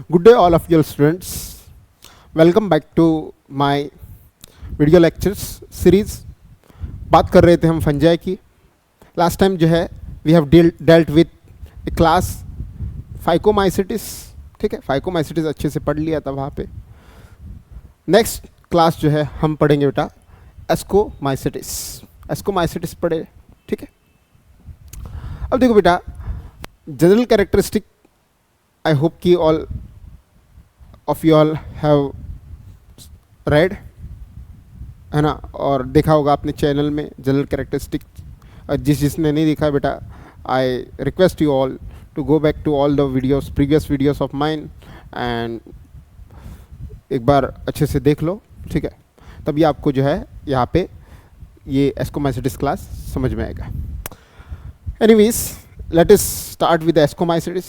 Good day all of you students. Welcome back to my video lectures series. बात कर रहे थे हम फंजाई की. लास्ट टाइम जो है we have dealt with a class phycomycetes. ठीक है, फाइकोमाइसिटिस अच्छे से पढ़ लिया था वहाँ पे. नेक्स्ट क्लास जो है हम पढ़ेंगे बेटा एस्कोमाइसिटिस. एस्कोमाइसिटिस पढ़े. ठीक है, अब देखो बेटा जनरल कैरेक्टरिस्टिक. आई होप कि all of you all have read, है ना, और देखा होगा अपने चैनल में जनरल कैरेक्टरिस्टिक. जिसने नहीं देखा बेटा, I request you all to go back to all the videos, previous videos of mine, and एक बार अच्छे से देख लो. ठीक है, तभी आपको जो है यहाँ पे ये एस्कोमाइसिटिस क्लास समझ में आएगा. Anyways let us start with ascomycetes.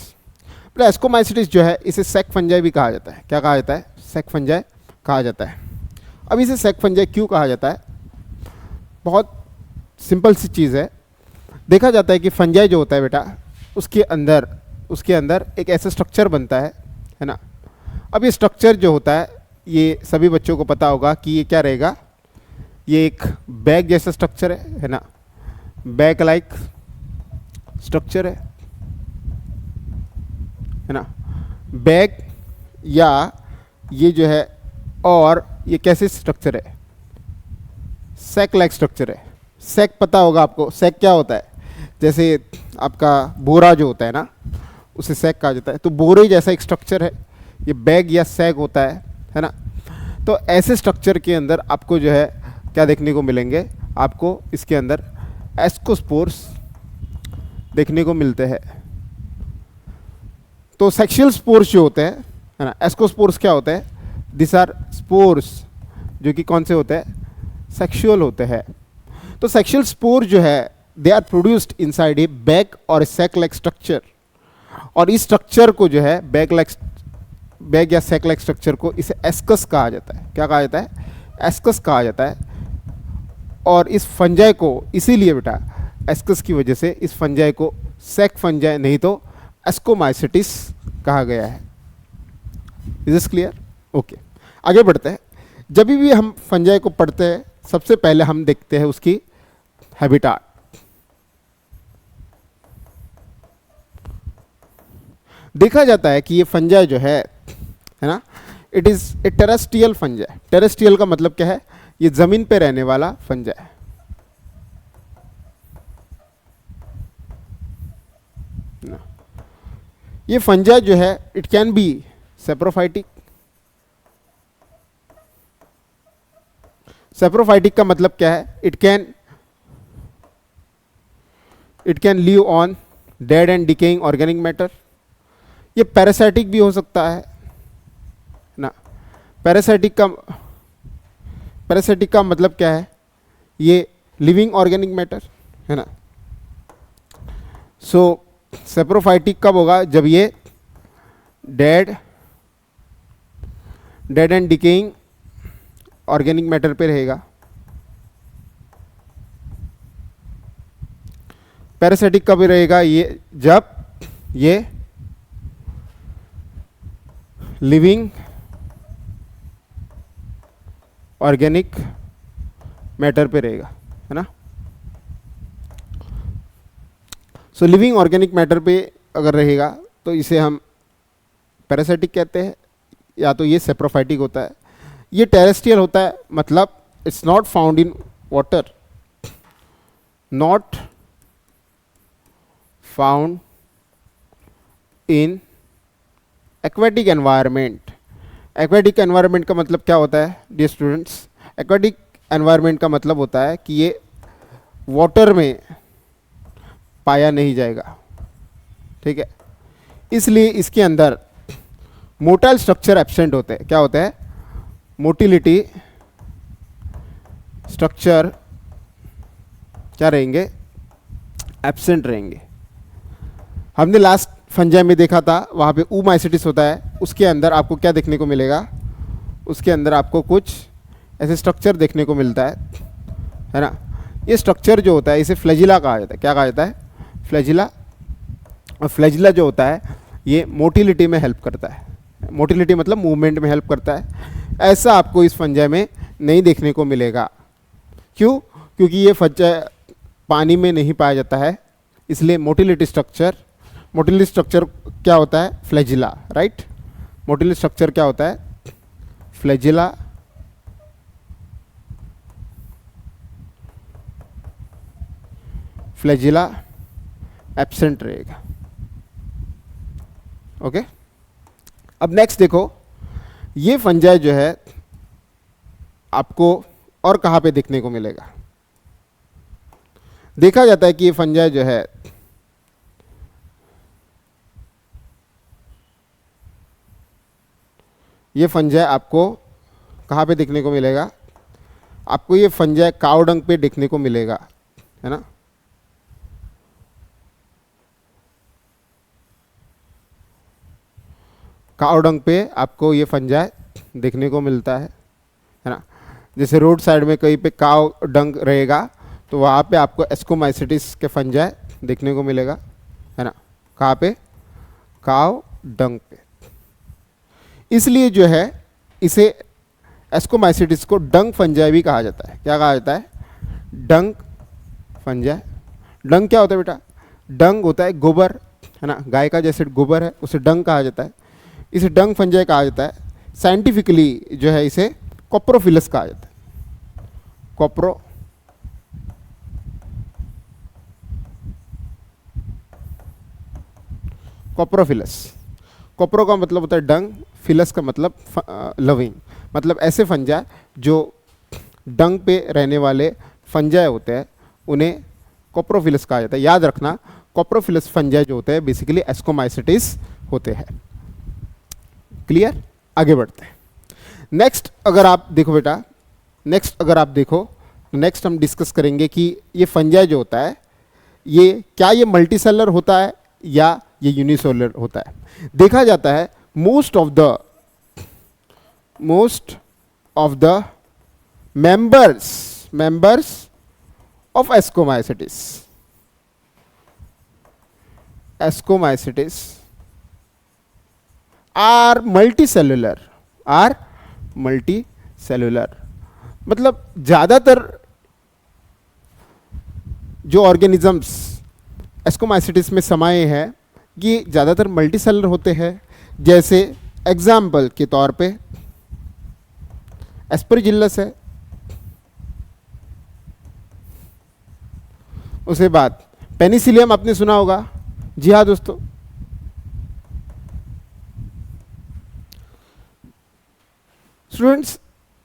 तो एस्कोमाइसिटिस जो है इसे सेक फंजाई भी कहा जाता है. क्या कहा जाता है? सेक फंजाई कहा जाता है. अब इसे सेक फंजाई क्यों कहा जाता है? बहुत सिंपल सी चीज़ है. देखा जाता है कि फंजाई जो होता है बेटा, उसके अंदर एक ऐसा स्ट्रक्चर बनता है ना. अब ये स्ट्रक्चर जो होता है, ये सभी बच्चों को पता होगा कि ये क्या रहेगा. ये एक बैग जैसा स्ट्रक्चर है ना. बैग लाइक स्ट्रक्चर है ना. बैग या ये जो है, और ये कैसे स्ट्रक्चर है? सैक लाइक स्ट्रक्चर है. सैक पता होगा आपको. सैक क्या होता है? जैसे आपका बोरा जो होता है ना, उसे सैक कहा जाता है. तो बोरे जैसा एक स्ट्रक्चर है ये बैग या सैक होता है ना. तो ऐसे स्ट्रक्चर के अंदर आपको जो है क्या देखने को मिलेंगे? आपको इसके अंदर एस्कोस्पोर्स देखने को मिलते हैं. तो सेक्सुअल स्पोर्स जो होते हैं, है ना, एस्कोस्पोर्स क्या होते हैं? दिस आर स्पोर्स जो कि कौन से होते हैं? सेक्सुअल होते हैं. तो सेक्सुअल स्पोर जो है they are produced inside a bag or a sac like structure. और इस स्ट्रक्चर को जो है बैग या सैक लाइक स्ट्रक्चर को इसे एस्कस कहा जाता है. क्या कहा जाता है? एस्कस कहा जाता है. और इस फंजाई को इसीलिए बेटा एस्कस की वजह से इस फंजाई को सैक फंजाई नहीं तो एस्कोमाइसिटिस कहा गया है. Is this clear? ओके, आगे बढ़ते हैं. जब भी हम फंजाई को पढ़ते हैं, सबसे पहले हम देखते हैं उसकी हैबिटाट. देखा जाता है कि ये फंजाई जो है ना, it is a terrestrial fungi. Terrestrial का मतलब क्या है? ये जमीन पे रहने वाला फंजाई. ये फंजाई जो है it can be saprophytic. Saprophytic का मतलब क्या है? It can live on dead and decaying organic matter. ये पैरासाइटिक भी हो सकता है ना. पैरासाइटिक का मतलब क्या है? ये लिविंग ऑर्गेनिक मैटर, है ना. सो सेप्रोफाइटिक कब होगा? जब ये dead and decaying organic matter पे रहेगा. पैरासाइटिक कब रहेगा? ये जब ये लिविंग ऑर्गेनिक मैटर पे रहेगा, है ना. सो लिविंग ऑर्गेनिक मैटर पे अगर रहेगा तो इसे हम पैरासाइटिक कहते हैं, या तो ये सेप्रोफाइटिक होता है. ये टेरेस्ट्रियल होता है, मतलब it's not found in water, not found in aquatic environment. Aquatic environment का मतलब क्या होता है डियर स्टूडेंट्स? एक्वेटिक एनवायरनमेंट का मतलब होता है कि ये वाटर में पाया नहीं जाएगा. ठीक है, इसलिए इसके अंदर मोटाइल स्ट्रक्चर एब्सेंट होते हैं. क्या होता है? मोटिलिटी स्ट्रक्चर क्या रहेंगे? एब्सेंट रहेंगे. हमने लास्ट फंजाई में देखा था, वहाँ पे oomaisitis होता है. उसके अंदर आपको क्या देखने को मिलेगा? उसके अंदर आपको कुछ ऐसे स्ट्रक्चर देखने को मिलता है ना. ये स्ट्रक्चर जो होता है इसे फ्लैजिला कहा जाता है. क्या कहा जाता है? फ्लैजिला. और फ्लैजिला जो होता है ये मोटिलिटी में हेल्प करता है. मोटिलिटी मतलब मूवमेंट में हेल्प करता है। ऐसा आपको इस फंजाई में नहीं देखने को मिलेगा। क्यों? क्योंकि ये फंजाई पानी में नहीं पाया जाता है, इसलिए मोटिलिटी स्ट्रक्चर क्या होता है? Flagella, right. मोटिलिटी स्ट्रक्चर क्या होता है? फ्लैजिला। फ्लैजिला एब्सेंट रहेगा। ओके, अब नेक्स्ट देखो, ये फंजाई जो है आपको और कहाँ पे देखने को मिलेगा? देखा जाता है कि ये फंजाई जो है ये फंजाई आपको कहाँ पे देखने को मिलेगा? आपको ये फंजाई काऊ डंग पे देखने को मिलेगा, है ना। काऊ डंग पे आपको ये फंजाई देखने को मिलता है ना। जैसे रोड साइड में कहीं पे काऊ डंग रहेगा तो वहाँ पे आपको एस्कोमाइसिटिस के फंजाई देखने को मिलेगा, है ना। कहाँ पे? काऊ डंग पे। इसलिए जो है इसे एस्कोमाइसिटिस को डंग फंजाई भी कहा जाता है। क्या कहा जाता है? डंग फंजाई। डंग क्या होता है बेटा? डंग होता है गोबर, है ना। गाय का जैसे गोबर है उसे डंग कहा जाता है, इसे डंग फंजाई कहा जाता है। साइंटिफिकली जो है इसे कोप्रोफिलस कहा जाता है। कोप्रोफिलस। कोप्रो का मतलब होता है डंग, फिलस का मतलब लविंग। मतलब ऐसे फंजाई जो डंग पे रहने वाले फंजाई होते हैं उन्हें कोप्रोफिलस कहा जाता है। याद रखना, कोप्रोफिलस फंजाई जो होते हैं बेसिकली एस्कोमाइसिटिस होते हैं। क्लियर? आगे बढ़ते हैं। नेक्स्ट अगर आप देखो बेटा, नेक्स्ट हम डिस्कस करेंगे कि ये फंजाई जो होता है ये मल्टीसेलर होता है या ये यूनिसेलुलर होता है। देखा जाता है most of the members of ascomycetes are multicellular. मतलब ज़्यादातर जो ऑर्गेनिजम्स एस्कोमाइसिटिस में समाये हैं ये ज़्यादातर मल्टीसेलुलर होते हैं। जैसे एग्जाम्पल के तौर पे एस्परजिलस है, उसके बाद पेनिसिलियम आपने सुना होगा। जी हाँ दोस्तों, स्टूडेंट्स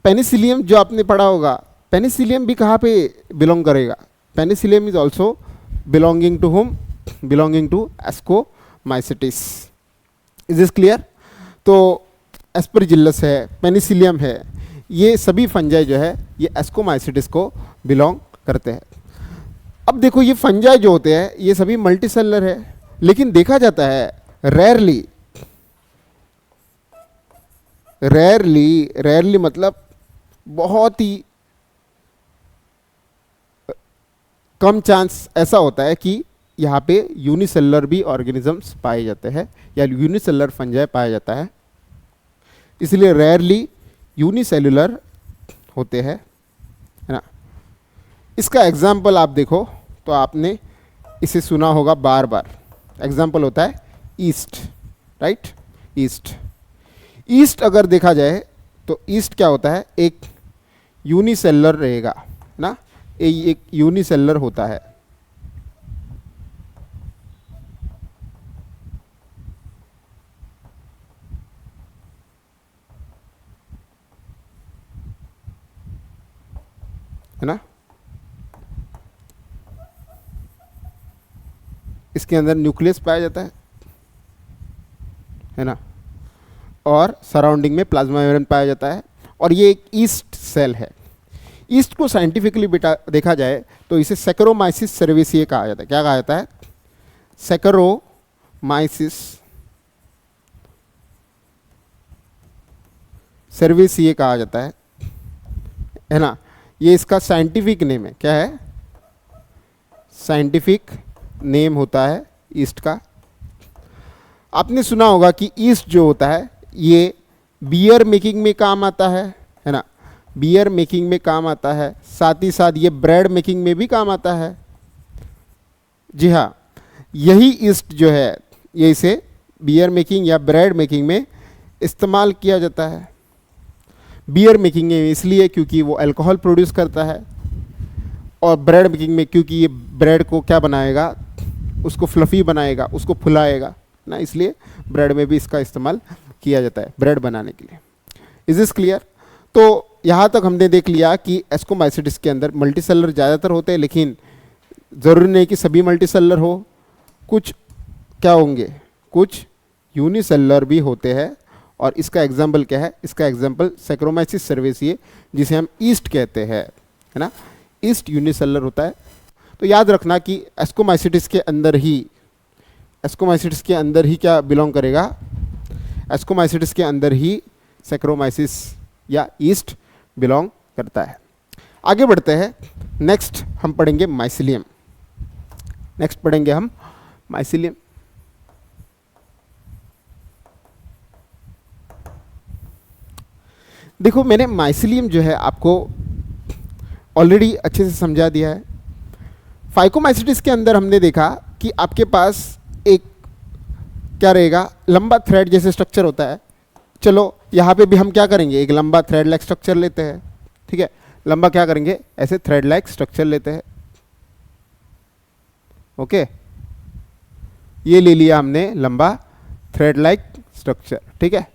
पेनिसिलियम जो आपने पढ़ा होगा, पेनिसिलियम भी कहाँ पे बिलोंग करेगा? Penicillium is also belonging to whom? Belonging to ascomycetes. Is this clear? तो एस्परजिलस है, पेनिसिलियम है, ये सभी फंजाई जो है ये एस्कोमाइसिटिस को बिलोंग करते हैं। अब देखो ये फंजाई जो होते हैं ये सभी मल्टीसेलुलर है, लेकिन देखा जाता है रेयरली मतलब बहुत ही कम चांस ऐसा होता है कि यहाँ पे यूनिसेलुलर भी ऑर्गेनिजम्स पाए जाते हैं या यूनिसेलुलर फंजाई पाया जाता है। इसलिए रेयरली यूनिसेलुलर होते हैं, है ना। इसका एग्जाम्पल आप देखो तो आपने इसे सुना होगा बार बार। एग्जाम्पल होता है ईस्ट, राइट। ईस्ट अगर देखा जाए तो ईस्ट क्या होता है? एक यूनिसेलुलर रहेगा ना, एक यूनिसेलुलर होता है। है ना। इसके अंदर न्यूक्लियस पाया जाता है ना, और सराउंडिंग में प्लाज्मा मेम्ब्रेन पाया जाता है, और ये एक ईस्ट सेल है। ईस्ट को साइंटिफिकली बेटा देखा जाए तो इसे सैकरोमाइसिस सर्विसिए कहा जाता है। क्या कहा जाता है? सैकरोमाइसिस सर्विसिए कहा जाता है ना। ये इसका साइंटिफिक नेम है। क्या है? साइंटिफिक नेम होता है ईस्ट का। आपने सुना होगा कि ईस्ट जो होता है ये बियर मेकिंग में काम आता है ना, बियर मेकिंग में काम आता है, साथ ही साथ ये ब्रेड मेकिंग में भी काम आता है। जी हाँ, यही ईस्ट जो है ये इसे बियर मेकिंग या ब्रेड मेकिंग में इस्तेमाल किया जाता है। बियर मेकिंग में इसलिए क्योंकि वो अल्कोहल प्रोड्यूस करता है, और ब्रेड मेकिंग में क्योंकि ये ब्रेड को क्या बनाएगा, उसको फ्लफ़ी बनाएगा, उसको फुलाएगा ना, इसलिए ब्रेड में भी इसका इस्तेमाल किया जाता है ब्रेड बनाने के लिए। Is this clear? तो यहाँ तक हमने देख लिया कि एस्कोमाइसिटिस के अंदर मल्टीसेलर ज़्यादातर होते हैं, लेकिन ज़रूरी नहीं कि सभी मल्टीसेलर हो, कुछ क्या होंगे, कुछ यूनिसेलर भी होते हैं। और इसका एग्जाम्पल क्या है, इसका एग्जाम्पल सैक्रोमाइसिस सर्वेसिए जिसे हम ईस्ट कहते हैं, है ना, ईस्ट यूनिसेलर होता है। तो याद रखना कि एस्कोमाइसिटिस के अंदर ही क्या बिलोंग करेगा, एस्कोमाइसिटिस के अंदर ही सैक्रोमाइसिस या ईस्ट बिलोंग करता है। आगे बढ़ते हैं, नेक्स्ट हम पढ़ेंगे माइसिलियम। नेक्स्ट पढ़ेंगे हम माइसिलियम। देखो, मैंने माइसिलियम जो है आपको ऑलरेडी अच्छे से समझा दिया है। फाइकोमाइसिटिस के अंदर हमने देखा कि आपके पास एक क्या रहेगा, लंबा थ्रेड जैसे स्ट्रक्चर होता है। चलो यहाँ पे भी हम क्या करेंगे, एक लंबा थ्रेड लाइक स्ट्रक्चर लेते हैं। ठीक है, लंबा क्या करेंगे, ऐसे थ्रेड लाइक स्ट्रक्चर लेते हैं। ओके, ये ले लिया हमने लंबा थ्रेड लाइक स्ट्रक्चर। ठीक है,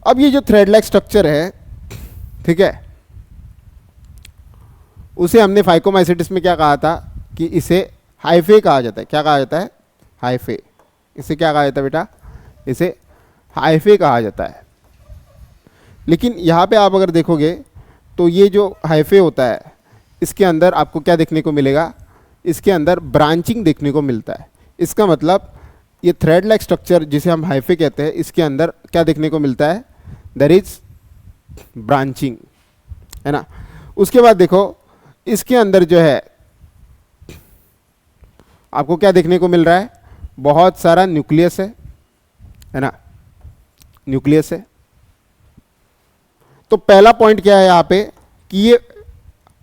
अब ये जो थ्रेड लाइक स्ट्रक्चर है, ठीक है, उसे हमने फाइकोमाइसिटिस में क्या कहा था कि इसे हाइफे कहा जाता है। क्या कहा जाता है, हाइफे। इसे क्या कहा जाता है बेटा, इसे हाइफे कहा जाता है। लेकिन यहाँ पे आप अगर देखोगे तो ये जो हाइफे होता है, इसके अंदर आपको क्या देखने को मिलेगा, इसके अंदर ब्रांचिंग देखने को मिलता है। इसका मतलब ये थ्रेड लाइक स्ट्रक्चर जिसे हम हाइफे कहते हैं, इसके अंदर क्या देखने को मिलता है, देयर इज ब्रांचिंग, है ना। उसके बाद देखो, इसके अंदर जो है आपको क्या देखने को मिल रहा है, बहुत सारा न्यूक्लियस है ना, न्यूक्लियस है। तो पहला पॉइंट क्या है यहाँ पे कि ये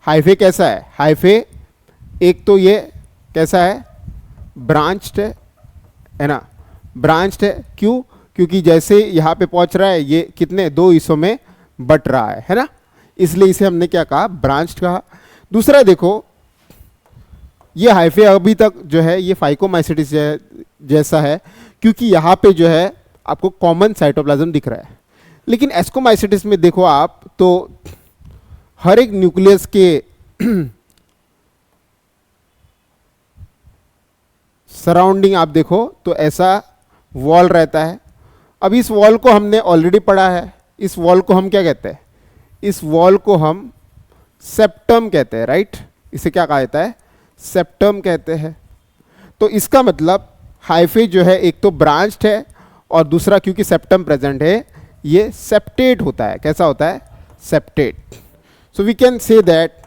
हाइफे कैसा है, हाइफे एक तो ये कैसा है, ब्रांच्ड है ना, ब्रांच्ड है। क्यों, क्योंकि जैसे यहाँ पे पहुँच रहा है ये कितने, दो हिस्सों में बट रहा है ना, इसलिए इसे हमने क्या कहा, ब्रांच्ड कहा। दूसरा देखो, ये हाइफे अभी तक जो है ये फाइकोमाइसिटिस जैसा है, क्योंकि यहाँ पे जो है आपको कॉमन साइटोप्लाज्म दिख रहा है। लेकिन एस्कोमाइसिटिस में देखो आप तो हर एक न्यूक्लियस के सराउंडिंग आप देखो तो ऐसा वॉल रहता है। अब इस वॉल को हमने ऑलरेडी पढ़ा है, इस वॉल को हम क्या कहते हैं, इस वॉल को हम सेप्टम कहते हैं, राइट। इसे क्या कहा जाता है, सेप्टम कहते हैं। तो इसका मतलब हाइफे जो है एक तो ब्रांच्ड है और दूसरा क्योंकि सेप्टम प्रेजेंट है ये सेप्टेट होता है। कैसा होता है, septate. So we can say that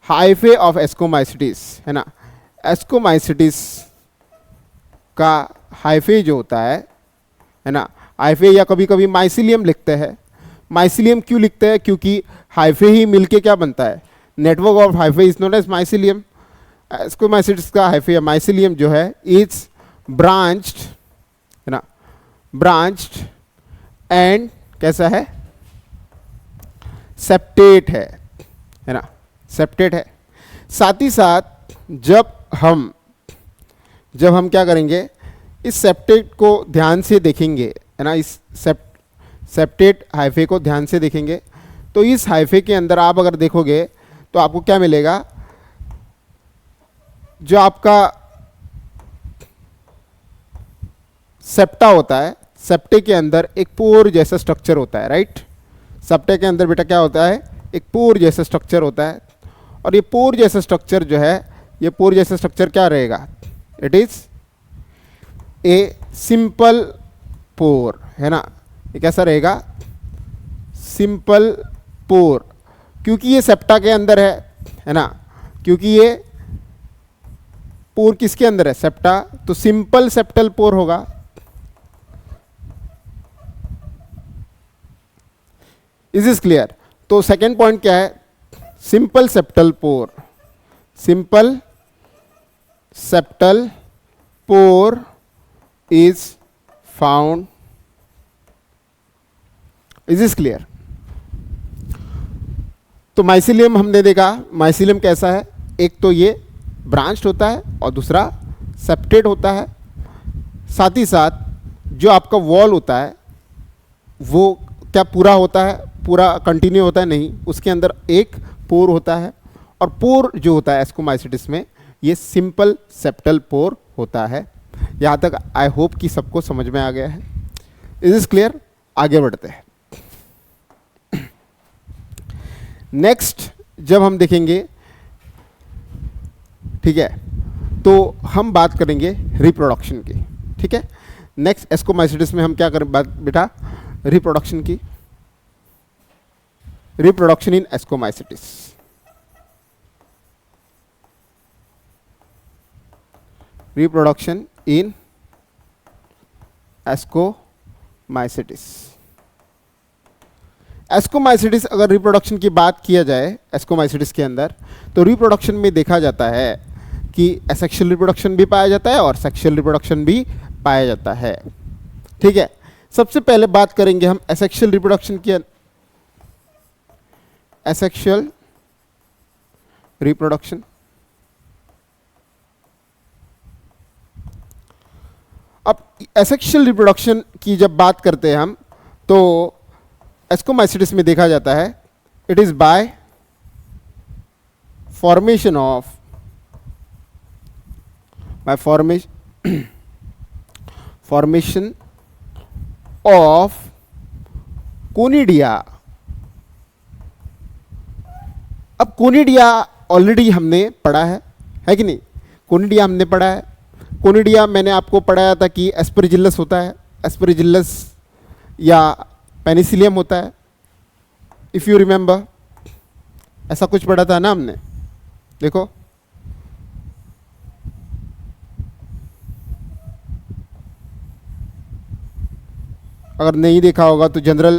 hyphae of ascomycetes, है ना, एस्कोमाइसिटिस का हाइफे जो होता है ना, हाइफे या कभी कभी माइसिलियम लिखते हैं। माइसिलियम क्यों लिखते हैं, क्योंकि हाइफे ही मिलके क्या बनता है, network of hyphae is known as mycelium. Ascomycetes का हाइफे या माइसिलियम जो है इज ब्रांच्ड, है ना, ब्रांच्ड एंड कैसा है, सेप्टेट है ना, सेप्टेट है। साथ ही साथ जब हम क्या करेंगे, इस सेप्टेट को ध्यान से देखेंगे, है ना, इस सेप्टेट हाइफे को ध्यान से देखेंगे तो इस हाइफे के अंदर आप अगर देखोगे तो आपको क्या मिलेगा, जो आपका सेप्टा होता है, सेप्टे के अंदर एक पोर जैसा स्ट्रक्चर होता है, राइट। सेप्टे के अंदर बेटा क्या होता है, एक पोर जैसा स्ट्रक्चर होता है। और ये पोर जैसा स्ट्रक्चर जो है, ये पोर जैसा स्ट्रक्चर क्या रहेगा, इट इज ए सिंपल पोर, है ना। ये कैसा रहेगा, सिंपल पोर, क्योंकि ये सेप्टा के अंदर है ना, क्योंकि ये पोर किसके अंदर है, सेप्टा, तो सिंपल सेप्टल पोर होगा। Is is clear? तो सेकेंड पॉइंट क्या है? Simple septal pore, simple septal pore is found, is is clear? तो माइसिलियम हमने देखा, माइसिलियम कैसा है? एक तो ये ब्रांच्ड होता है और दूसरा सेप्टेड होता है। साथ ही साथ जो आपका वॉल होता है वो क्या पूरा होता है, पूरा कंटिन्यू होता है? नहीं, उसके अंदर एक पोर होता है, और पोर जो होता है एस्कोमाइसिटिस में ये सिंपल सेप्टल पोर होता है। यहाँ तक आई होप कि सबको समझ में आ गया है। Is is clear? आगे बढ़ते हैं। नेक्स्ट जब हम देखेंगे, ठीक है, तो हम बात करेंगे रिप्रोडक्शन की। ठीक है, नेक्स्ट एस्कोमाइसिटिस में हम क्या करें बात बेटा? रिप्रोडक्शन की, reproduction in ascomycetes. Reproduction in ascomycetes. Ascomycetes अगर रिप्रोडक्शन की बात किया जाए एस्कोमाइसिटिस के अंदर, तो रिप्रोडक्शन में देखा जाता है कि एसेक्सुअल रिप्रोडक्शन भी पाया जाता है और सेक्सुअल रिप्रोडक्शन भी पाया जाता है। ठीक है, सबसे पहले बात करेंगे हम एसेक्सुअल रिप्रोडक्शन की। एसेक्सुअल रिप्रोडक्शन, अब एसेक्सुअल रिप्रोडक्शन की जब बात करते हैं हम, तो एस्कोमाइसिटिस में देखा जाता है it is by formation of, by formation of conidia. अब कोनिडिया ऑलरेडी हमने पढ़ा है कि नहीं? कोनिडिया हमने पढ़ा है। कोनिडिया मैंने आपको पढ़ाया था कि एस्परजिलस होता है, एस्परजिलस या पेनिसिलियम होता है, इफ यू रिमेंबर, ऐसा कुछ पढ़ा था ना हमने। देखो अगर नहीं देखा होगा तो जनरल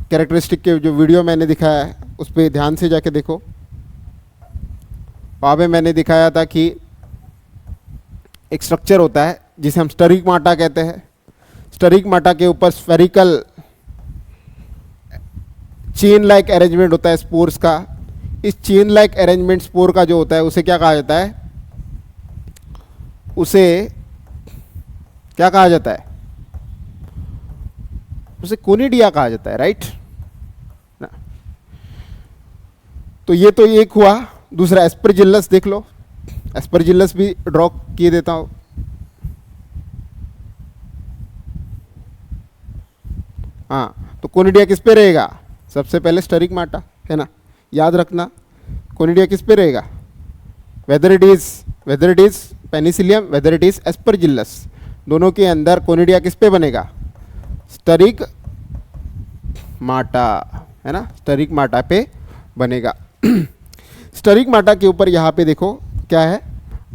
कैरेक्टरिस्टिक के जो वीडियो मैंने दिखाया है उस पर ध्यान से जाके देखो। वहाँ पे मैंने दिखाया था कि एक स्ट्रक्चर होता है जिसे हम स्टरिगमाटा कहते हैं। स्टरिगमाटा के ऊपर स्फेरिकल चेन लाइक अरेंजमेंट होता है स्पोर्स का। इस चेन लाइक अरेंजमेंट स्पोर का जो होता है उसे क्या कहा जाता है? उसे क्या कहा जाता है? उसे कोनिडिया कहा जाता है, राइट ना? तो ये तो एक हुआ। दूसरा एस्परजिलस देख लो, एस्परजिलस भी ड्रॉ किए देता हूं। हाँ, तो कोनिडिया किस पे रहेगा? सबसे पहले स्टरिगमाटा है ना, याद रखना। कोनिडिया किस पे रहेगा? Whether it is Penicillium, whether it is Aspergillus, दोनों के अंदर कोनिडिया किस पे बनेगा? स्टरिगमाटा, है ना, स्टरिगमाटा पे बनेगा। स्टरिगमाटा के ऊपर यहाँ पे देखो क्या है?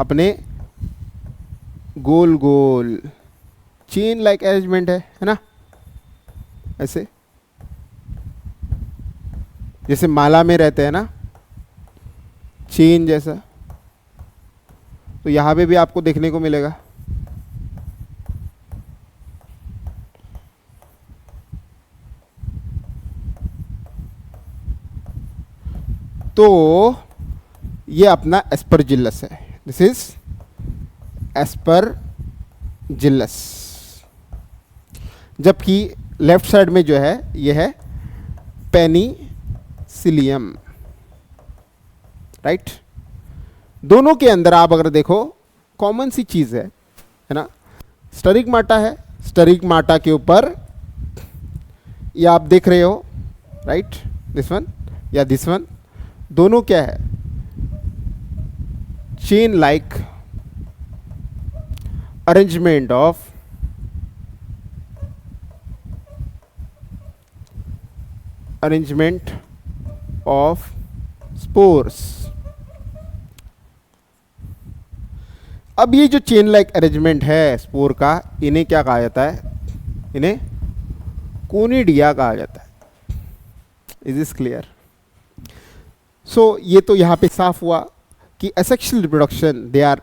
अपने गोल गोल चेन लाइक अरेंजमेंट है ना, ऐसे जैसे माला में रहते हैं ना, चेन जैसा। तो यहाँ पे भी आपको देखने को मिलेगा। तो ये अपना एस्परजिलस है, दिस इज एस्परजिलस। जबकि लेफ्ट साइड में जो है ये है पेनिसिलियम, राइट। दोनों के अंदर आप अगर देखो कॉमन सी चीज़ है ना, स्टरिगमाटा है। स्टरिगमाटा के ऊपर ये आप देख रहे हो, राइट, दिस वन या दिस वन, दोनों क्या है? Chain like arrangement of spores. अब ये जो चेन लाइक अरेंजमेंट है स्पोर का, इन्हें क्या कहा जाता है? इन्हें कोनिडिया कहा जाता है। Is this clear? सो ये तो यहाँ पे साफ हुआ कि asexual reproduction they are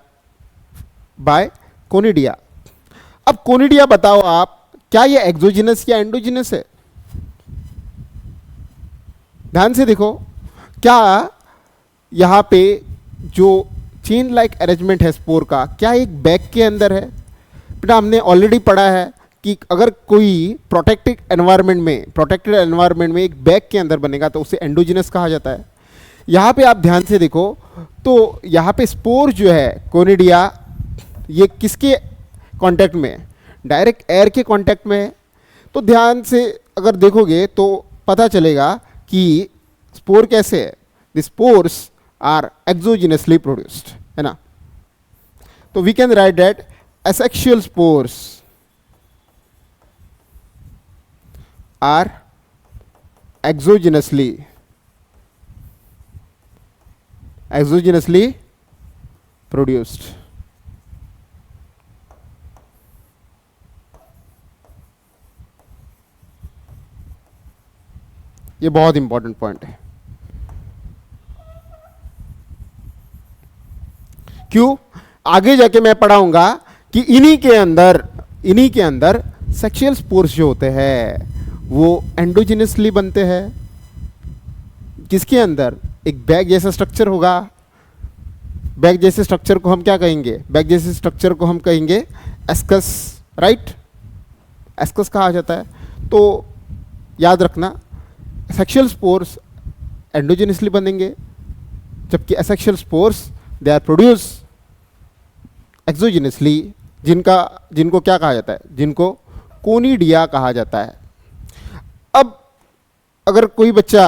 by conidia. अब कोनिडिया बताओ आप, क्या ये एक्सोजिनस या एंडोजिनस है? ध्यान से देखो, क्या यहाँ पे जो चेन लाइक अरेंजमेंट है स्पोर का, क्या एक बैग के अंदर है? बेटा हमने ऑलरेडी पढ़ा है कि अगर कोई प्रोटेक्टेड एनवायरनमेंट में एक बैग के अंदर बनेगा तो उसे एंडोजिनस कहा जाता है। यहाँ पे आप ध्यान से देखो तो यहाँ पे स्पोर जो है कोनिडिया, ये किसके कांटेक्ट में है? डायरेक्ट एयर के कांटेक्ट में है। तो ध्यान से अगर देखोगे तो पता चलेगा कि स्पोर कैसे है। The spores are exogenously produced, है ना? तो we can write that asexual spores are exogenously produced. ये बहुत इंपॉर्टेंट पॉइंट है। क्यों? आगे जाके मैं पढ़ाऊंगा कि इन्हीं के अंदर सेक्सुअल स्पोर्स जो होते हैं वो एंडोजिनसली बनते हैं। किसके अंदर? एक बैग जैसा स्ट्रक्चर होगा। बैग जैसे स्ट्रक्चर को हम क्या कहेंगे? बैग जैसे स्ट्रक्चर को हम कहेंगे एस्कस, राइट? एस्कस कहा जाता है। तो याद रखना, सेक्सुअल स्पोर्स एंडोजिनसली बनेंगे, जबकि asexual spores they are produce exogenously, जिनको क्या कहा जाता है? जिनको कोनिडिया कहा जाता है। अब अगर कोई बच्चा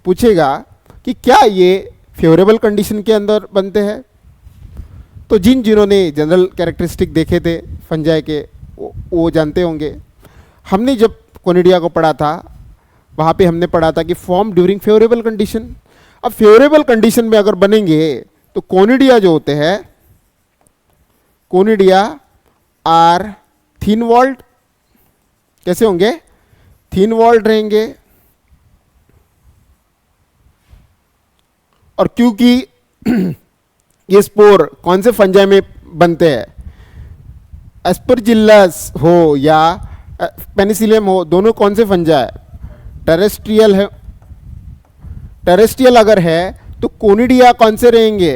पूछेगा कि क्या ये फेवरेबल कंडीशन के अंदर बनते हैं, तो जिन्होंने जनरल कैरेक्टरिस्टिक देखे थे फंजाई के वो जानते होंगे। हमने जब कोनिडिया को पढ़ा था वहाँ पे हमने पढ़ा था कि फॉर्म ड्यूरिंग फेवरेबल कंडीशन। अब फेवरेबल कंडीशन में अगर बनेंगे तो कोनिडिया जो होते हैं, कोनिडिया आर थिन वॉल्ड। कैसे होंगे? थिन वॉल्ड रहेंगे। और क्योंकि ये स्पोर कौन से फंजाई में बनते हैं? एस्परजिलस हो या पेनिसिलियम हो, दोनों कौन से फंजाई? टेरेस्ट्रियल है। टेरेस्ट्रियल अगर है तो कोनिडिया कौन से रहेंगे?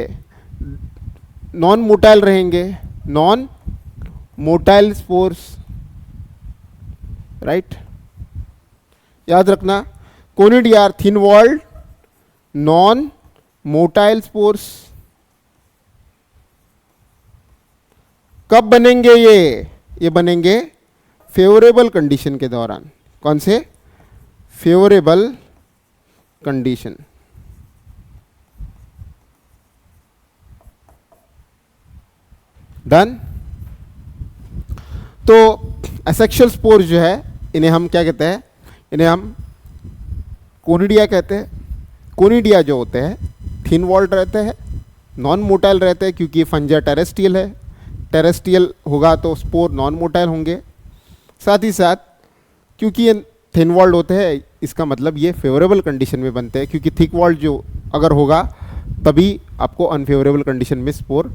नॉन मोटाइल रहेंगे। Non motile spores, right? याद रखना, conidia are thin walled non motile spores. कब बनेंगे ये बनेंगे फेवरेबल कंडीशन के दौरान। कौन से? Favourable condition. डन? तो एसेक्सुअल स्पोर जो है इन्हें हम क्या कहते हैं? इन्हें हम कोनिडिया कहते हैं। कोनिडिया जो होते हैं थिन वॉल्ड रहते हैं, नॉन मोटाइल रहते हैं, क्योंकि फंजा टेरेस्ट्रियल है। टेरेस्ट्रियल होगा तो स्पोर नॉन मोटाइल होंगे। साथ ही साथ क्योंकि ये थिन वॉल्ड होते हैं, इसका मतलब ये फेवरेबल कंडीशन में बनते हैं, क्योंकि थिक वॉल्ड जो अगर होगा तभी आपको अनफेवरेबल कंडीशन में स्पोर,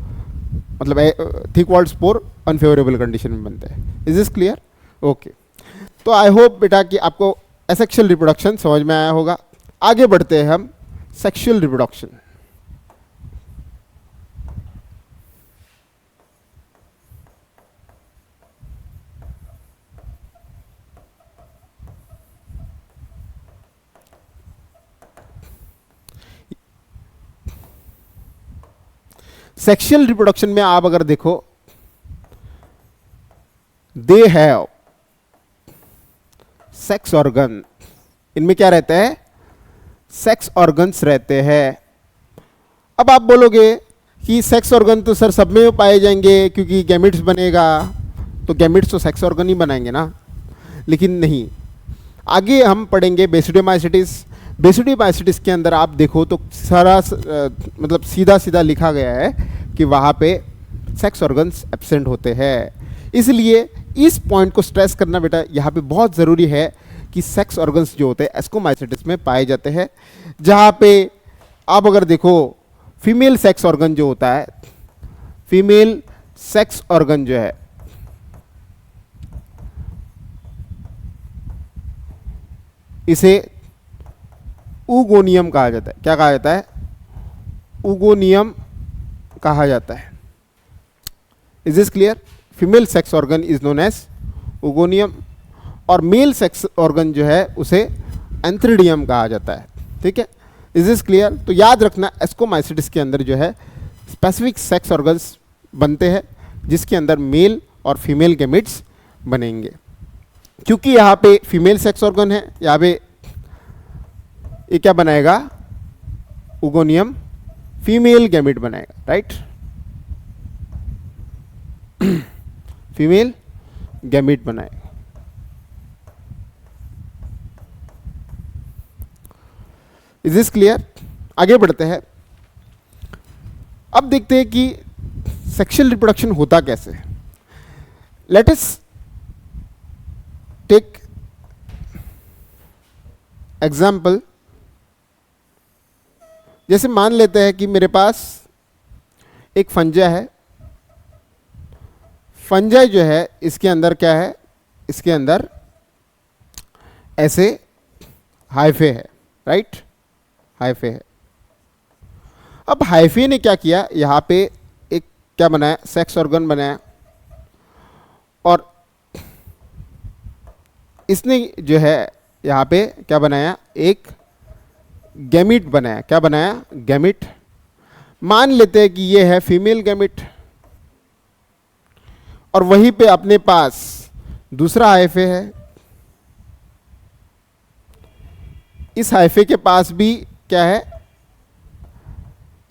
मतलब thick walled spore unfavourable condition में बनते हैं। Is this clear? ओके। तो आई होप बेटा कि आपको एसेक्सुअल रिप्रोडक्शन समझ में आया होगा। आगे बढ़ते हैं हम सेक्सुअल रिप्रोडक्शन। सेक्सुअल रिप्रोडक्शन में आप अगर देखो, दे हैव सेक्स ऑर्गन। इनमें क्या रहता है? सेक्स ऑर्गन्स रहते हैं। अब आप बोलोगे कि सेक्स ऑर्गन तो सर सब में पाए जाएंगे क्योंकि गैमिट्स बनेगा, तो गैमिट्स तो सेक्स ऑर्गन ही बनाएंगे ना। लेकिन नहीं, आगे हम पढ़ेंगे बेसिडोमाइसिटिस। बेसिडोमाइसिटिस के अंदर आप देखो तो सारा मतलब सीधा सीधा लिखा गया है कि वहाँ पे सेक्स ऑर्गन्स एब्सेंट होते हैं। इसलिए इस पॉइंट को स्ट्रेस करना बेटा यहाँ पे बहुत ज़रूरी है कि सेक्स ऑर्गन्स जो होते हैं एस्कोमाइसिटिस में पाए जाते हैं, जहाँ पे आप अगर देखो फीमेल सेक्स ऑर्गन जो होता है, फीमेल सेक्स ऑर्गन जो है इसे ऊगोनियम कहा जाता है। क्या कहा जाता है? ऊगोनियम कहा जाता है। Is this clear? Female sex organ is known as oogonium और मेल सेक्स ऑर्गन जो है उसे एंथ्रिडियम कहा जाता है। ठीक है, इज दिस क्लियर? तो याद रखना एस्कोमाइसिटिस के अंदर जो है स्पेसिफिक सेक्स ऑर्गन्स बनते हैं जिसके अंदर मेल और फीमेल गैमेट्स बनेंगे। क्योंकि यहाँ पे फीमेल सेक्स ऑर्गन है, यहाँ पे ये क्या बनाएगा? ऊगोनियम फीमेल गैमेट बनाएगा, राइट? फीमेल गैमेट बनाएगा। Is this clear? आगे बढ़ते हैं। अब देखते हैं कि सेक्सुअल रिप्रोडक्शन होता कैसे है। Let us take example. जैसे मान लेते हैं कि मेरे पास एक फंजा है। फंजा जो है इसके अंदर क्या है? इसके अंदर ऐसे हाइफे है, राइट? हाइफे है। अब हाइफे ने क्या किया? यहाँ पे एक क्या बनाया? सेक्स ऑर्गन बनाया और इसने जो है यहाँ पे क्या बनाया? एक गैमिट बनाया। क्या बनाया? गैमिट। मान लेते हैं कि ये है फीमेल गैमिट और वहीं पे अपने पास दूसरा हाइफे है। इस हाइफे के पास भी क्या है?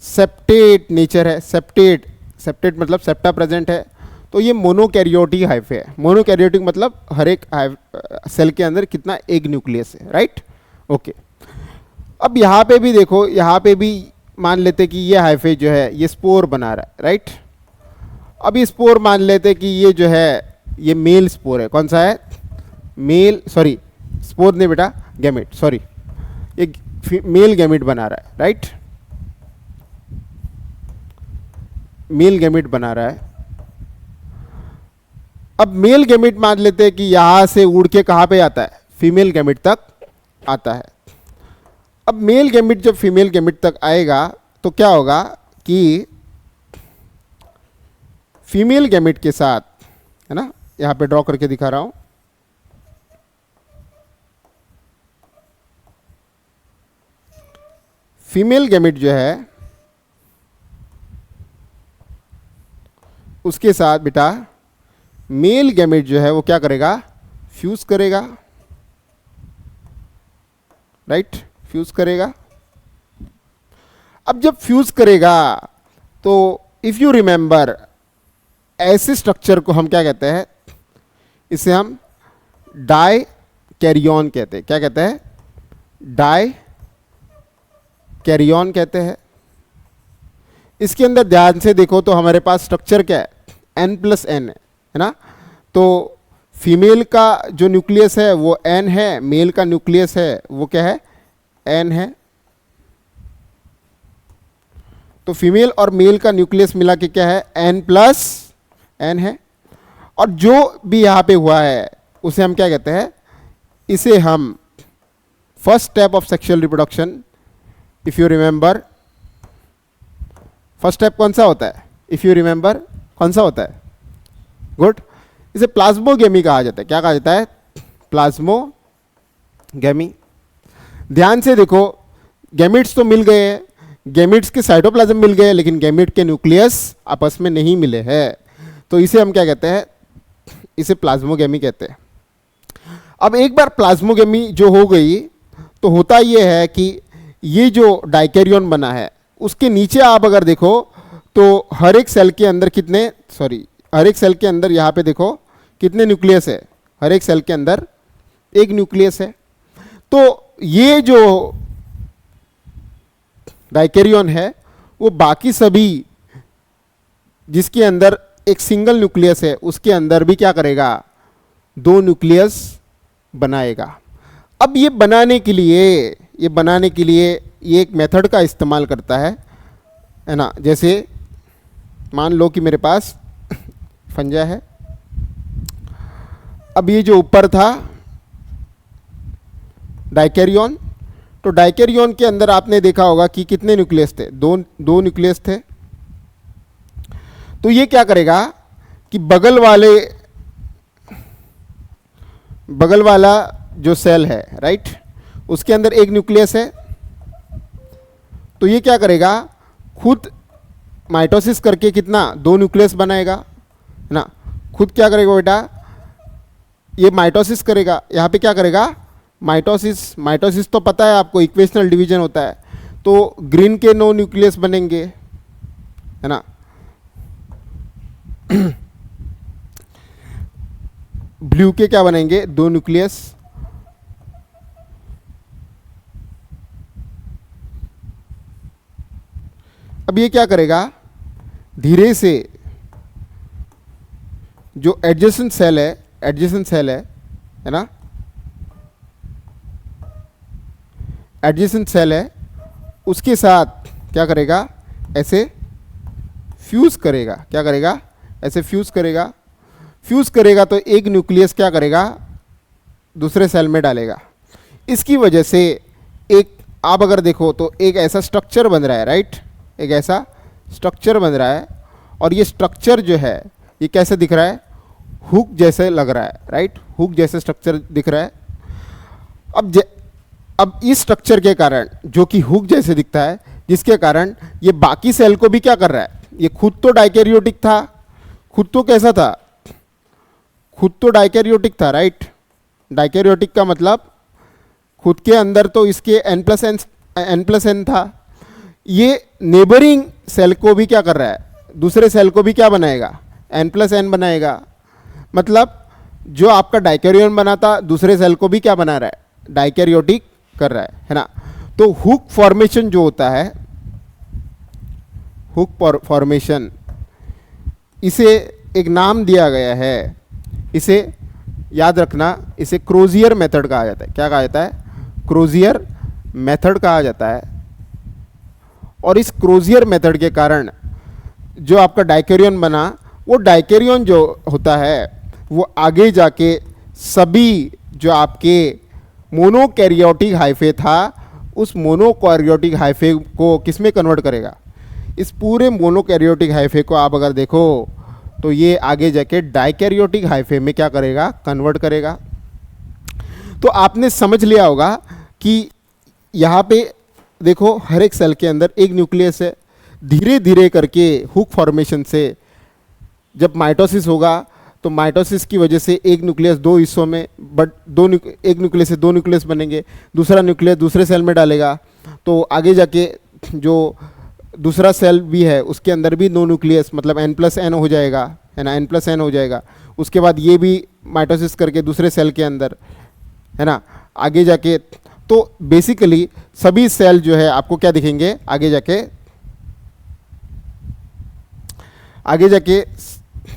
सेप्टेट नेचर है। सेप्टेट मतलब सेप्टा प्रेजेंट है। तो ये मोनोकैरियोटिक हाइफे है। मोनोकैरियोटिक मतलब हर एक सेल के अंदर कितना? एक न्यूक्लियस है, राइट? ओके। अब यहाँ पे भी देखो, यहाँ पे भी मान लेते कि ये हाइफे जो है ये स्पोर बना रहा है, राइट? अब ये स्पोर मान लेते कि ये जो है ये मेल स्पोर है। कौन सा है? मेल, सॉरी स्पोर नहीं बेटा, गैमेट, सॉरी, ये मेल गैमेट बना रहा है, राइट? मेल गैमेट बना रहा है। अब मेल गैमेट मान लेते हैं कि यहां से उड़ के कहां पे आता है? फीमेल गैमेट तक आता है। अब मेल गैमेट जब फीमेल गैमेट तक आएगा तो क्या होगा कि फीमेल गैमेट के साथ, है ना, यहां पे ड्रॉ करके दिखा रहा हूं, फीमेल गैमेट जो है उसके साथ बेटा मेल गैमेट जो है वो क्या करेगा? फ्यूज करेगा, राइट? फ्यूज करेगा। अब जब फ्यूज करेगा तो इफ यू रिमेंबर, ऐसे स्ट्रक्चर को हम क्या कहते हैं? इसे हम डाई कैरियन कहते हैं। क्या कहते हैं? डाई कैरियन कहते हैं। इसके अंदर ध्यान से देखो तो हमारे पास स्ट्रक्चर क्या है? N+N है ना? तो फीमेल का जो न्यूक्लियस है वो N है, मेल का न्यूक्लियस है वो क्या है? N है। तो फीमेल और मेल का न्यूक्लियस मिला के क्या है? N+N है। और जो भी यहां पे हुआ है उसे हम क्या कहते हैं? इसे हम first step of sexual reproduction, if you remember, first step कौन सा होता है? इफ यू रिमेंबर, कौन सा होता है? गुड। इसे प्लाज्मोगेमी कहा जाता है। क्या कहा जाता है? प्लाज्मोगेमी। ध्यान से देखो, गैमेट्स तो मिल गए हैं, गैमेट्स के साइटोप्लाज्म मिल गए, लेकिन गैमेट के न्यूक्लियस आपस में नहीं मिले हैं। तो इसे हम क्या कहते हैं? इसे प्लाज्मोगेमी कहते हैं। अब एक बार प्लाज्मोगेमी जो हो गई तो होता यह है कि ये जो डाइकैरियन बना है उसके नीचे आप अगर देखो तो हर एक सेल के अंदर कितने, हर एक सेल के अंदर यहाँ पे देखो कितने न्यूक्लियस है? हर एक सेल के अंदर एक न्यूक्लियस है। तो ये जो डाइकैरियन है वो बाकी सभी जिसके अंदर एक सिंगल न्यूक्लियस है उसके अंदर भी क्या करेगा? दो न्यूक्लियस बनाएगा। अब ये बनाने के लिए ये एक मेथड का इस्तेमाल करता है ना। जैसे मान लो कि मेरे पास फंजा है, अब ये जो ऊपर था डाइकैरियन, तो डाइकैरियन के अंदर आपने देखा होगा कि कितने न्यूक्लियस थे, दो न्यूक्लियस थे। तो ये क्या करेगा कि बगल वाला जो सेल है, राइट, उसके अंदर एक न्यूक्लियस है, तो ये क्या करेगा, खुद माइटोसिस करके कितना, दो न्यूक्लियस बनाएगा, है ना। खुद क्या करेगा बेटा, ये माइटोसिस करेगा। यहाँ पे क्या करेगा, माइटोसिस तो पता है आपको, इक्वेशनल डिवीजन होता है। तो ग्रीन के 9 न्यूक्लियस बनेंगे, है ना। ब्लू के क्या बनेंगे, 2 न्यूक्लियस। अब ये क्या करेगा, धीरे से जो एडजेसेंट सेल है ना, एडजेसेंट सेल है, उसके साथ क्या करेगा, ऐसे फ्यूज करेगा। क्या करेगा, ऐसे फ्यूज करेगा। फ्यूज करेगा तो एक न्यूक्लियस क्या करेगा, दूसरे सेल में डालेगा। इसकी वजह से एक, आप अगर देखो तो एक ऐसा स्ट्रक्चर बन रहा है, राइट, एक ऐसा स्ट्रक्चर बन रहा है। और ये स्ट्रक्चर जो है ये कैसे दिख रहा है, हुक जैसे लग रहा है, राइट, हुक जैसे स्ट्रक्चर दिख रहा है। अब इस स्ट्रक्चर के कारण, जो कि हुक जैसे दिखता है, जिसके कारण ये बाकी सेल को भी क्या कर रहा है, ये खुद तो डाइकैरियोटिक था, खुद तो कैसा था, खुद तो डाइकैरियोटिक था, राइट। डाइकैरियोटिक का मतलब खुद के अंदर तो इसके n+n था। ये नेबरिंग सेल को भी क्या कर रहा है, दूसरे सेल को भी क्या बनाएगा, n+n बनाएगा। मतलब जो आपका डाइकैरियन बना था, दूसरे सेल को भी क्या बना रहा है, डाइकैरियोटिक कर रहा है ना। तो हुक फॉर्मेशन जो होता है, हुक फॉर्मेशन, इसे एक नाम दिया गया है, इसे याद रखना, इसे क्रोजियर मेथड कहा जाता है। क्या कहा जाता है, क्रोजियर मेथड कहा जाता है। और इस क्रोजियर मेथड के कारण जो आपका डाइकैरियन बना, वो डाइकैरियन जो होता है वो आगे जाके सभी जो आपके मोनोकैरियोटिक हाइफे था, उस मोनोकैरियोटिक हाइफे को किस में कन्वर्ट करेगा, इस पूरे मोनोकैरियोटिक हाइफे को आप अगर देखो तो ये आगे जाके डाइकैरियोटिक हाइफे में क्या करेगा, कन्वर्ट करेगा। तो आपने समझ लिया होगा कि यहाँ पे देखो हर एक सेल के अंदर एक न्यूक्लियस है। धीरे धीरे करके हुक फॉर्मेशन से जब माइटोसिस होगा तो माइटोसिस की वजह से एक न्यूक्लियस दो हिस्सों में, एक न्यूक्लियस से 2 न्यूक्लियस बनेंगे, दूसरा न्यूक्लियस दूसरे सेल में डालेगा, तो आगे जाके जो दूसरा सेल भी है उसके अंदर भी 2 न्यूक्लियस, मतलब n+n हो जाएगा, है ना, n+n हो जाएगा। उसके बाद ये भी माइटोसिस करके दूसरे सेल के अंदर, है ना, आगे जाके, तो बेसिकली सभी सेल जो है आपको क्या दिखेंगे, आगे जाके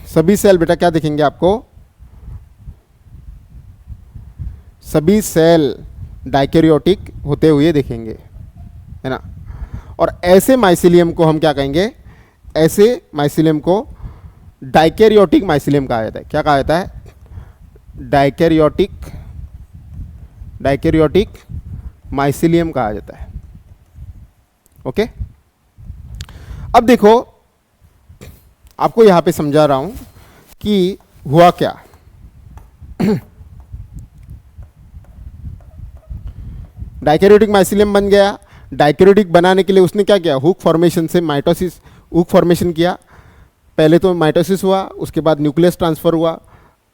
सभी सेल बेटा क्या दिखेंगे आपको, सभी सेल डाइकैरियोटिक होते हुए दिखेंगे, है ना। और ऐसे माइसिलियम को हम क्या कहेंगे, ऐसे माइसिलियम को डाइकैरियोटिक माइसिलियम कहा जाता है। क्या कहा जाता है, डाइकैरियोटिक माइसिलियम कहा जाता है। ओके, अब देखो आपको यहां पे समझा रहा हूं कि हुआ क्या। डाइकैरियोटिक माइसिलियम बन गया। डाइकैरियोटिक बनाने के लिए उसने क्या किया, हुक फॉर्मेशन से माइटोसिस, हुक फॉर्मेशन किया। पहले तो माइटोसिस हुआ, उसके बाद न्यूक्लियस ट्रांसफ़र हुआ,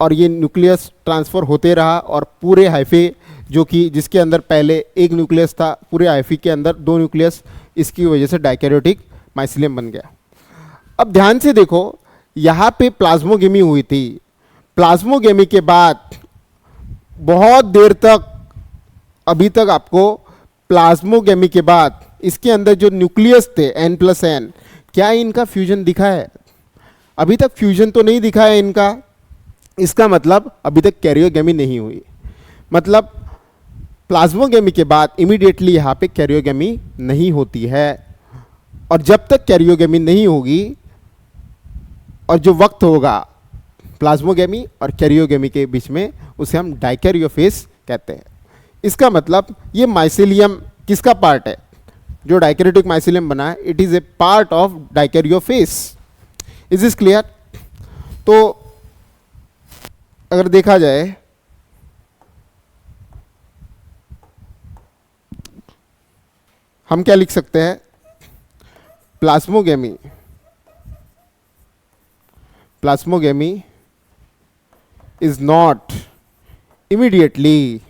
और ये न्यूक्लियस ट्रांसफ़र होते रहा, और पूरे हाइफे जो कि जिसके अंदर पहले एक न्यूक्लियस था, पूरे हाइफे के अंदर 2 न्यूक्लियस, इसकी वजह से डाइकैरियोटिक माइसिलियम बन गया। अब ध्यान से देखो, यहाँ पे प्लाज्मोगेमी हुई थी। प्लाज्मोगेमी के बाद बहुत देर तक, अभी तक आपको प्लाज्मोगेमी के बाद इसके अंदर जो न्यूक्लियस थे n+n, क्या इनका फ्यूजन दिखा है? अभी तक फ्यूजन तो नहीं दिखा है इनका। इसका मतलब अभी तक कैरियोगेमी नहीं हुई। मतलब प्लाज्मोगेमी के बाद इमीडिएटली यहाँ पे कैरियोगेमी नहीं होती है, और जब तक कैरियोगेमी नहीं होगी और जो वक्त होगा प्लाज्मोगेमी और कैरियोगेमी के बीच में, उसे हम डाइकैरियोफेज कहते हैं। इसका मतलब ये माइसेलियम किसका पार्ट है? जो डाइकैरियोटिक माइसेलियम बना है, it is a part of dikaryophase. Is this clear? तो अगर देखा जाए हम क्या लिख सकते हैं? Plasmogamy is not immediately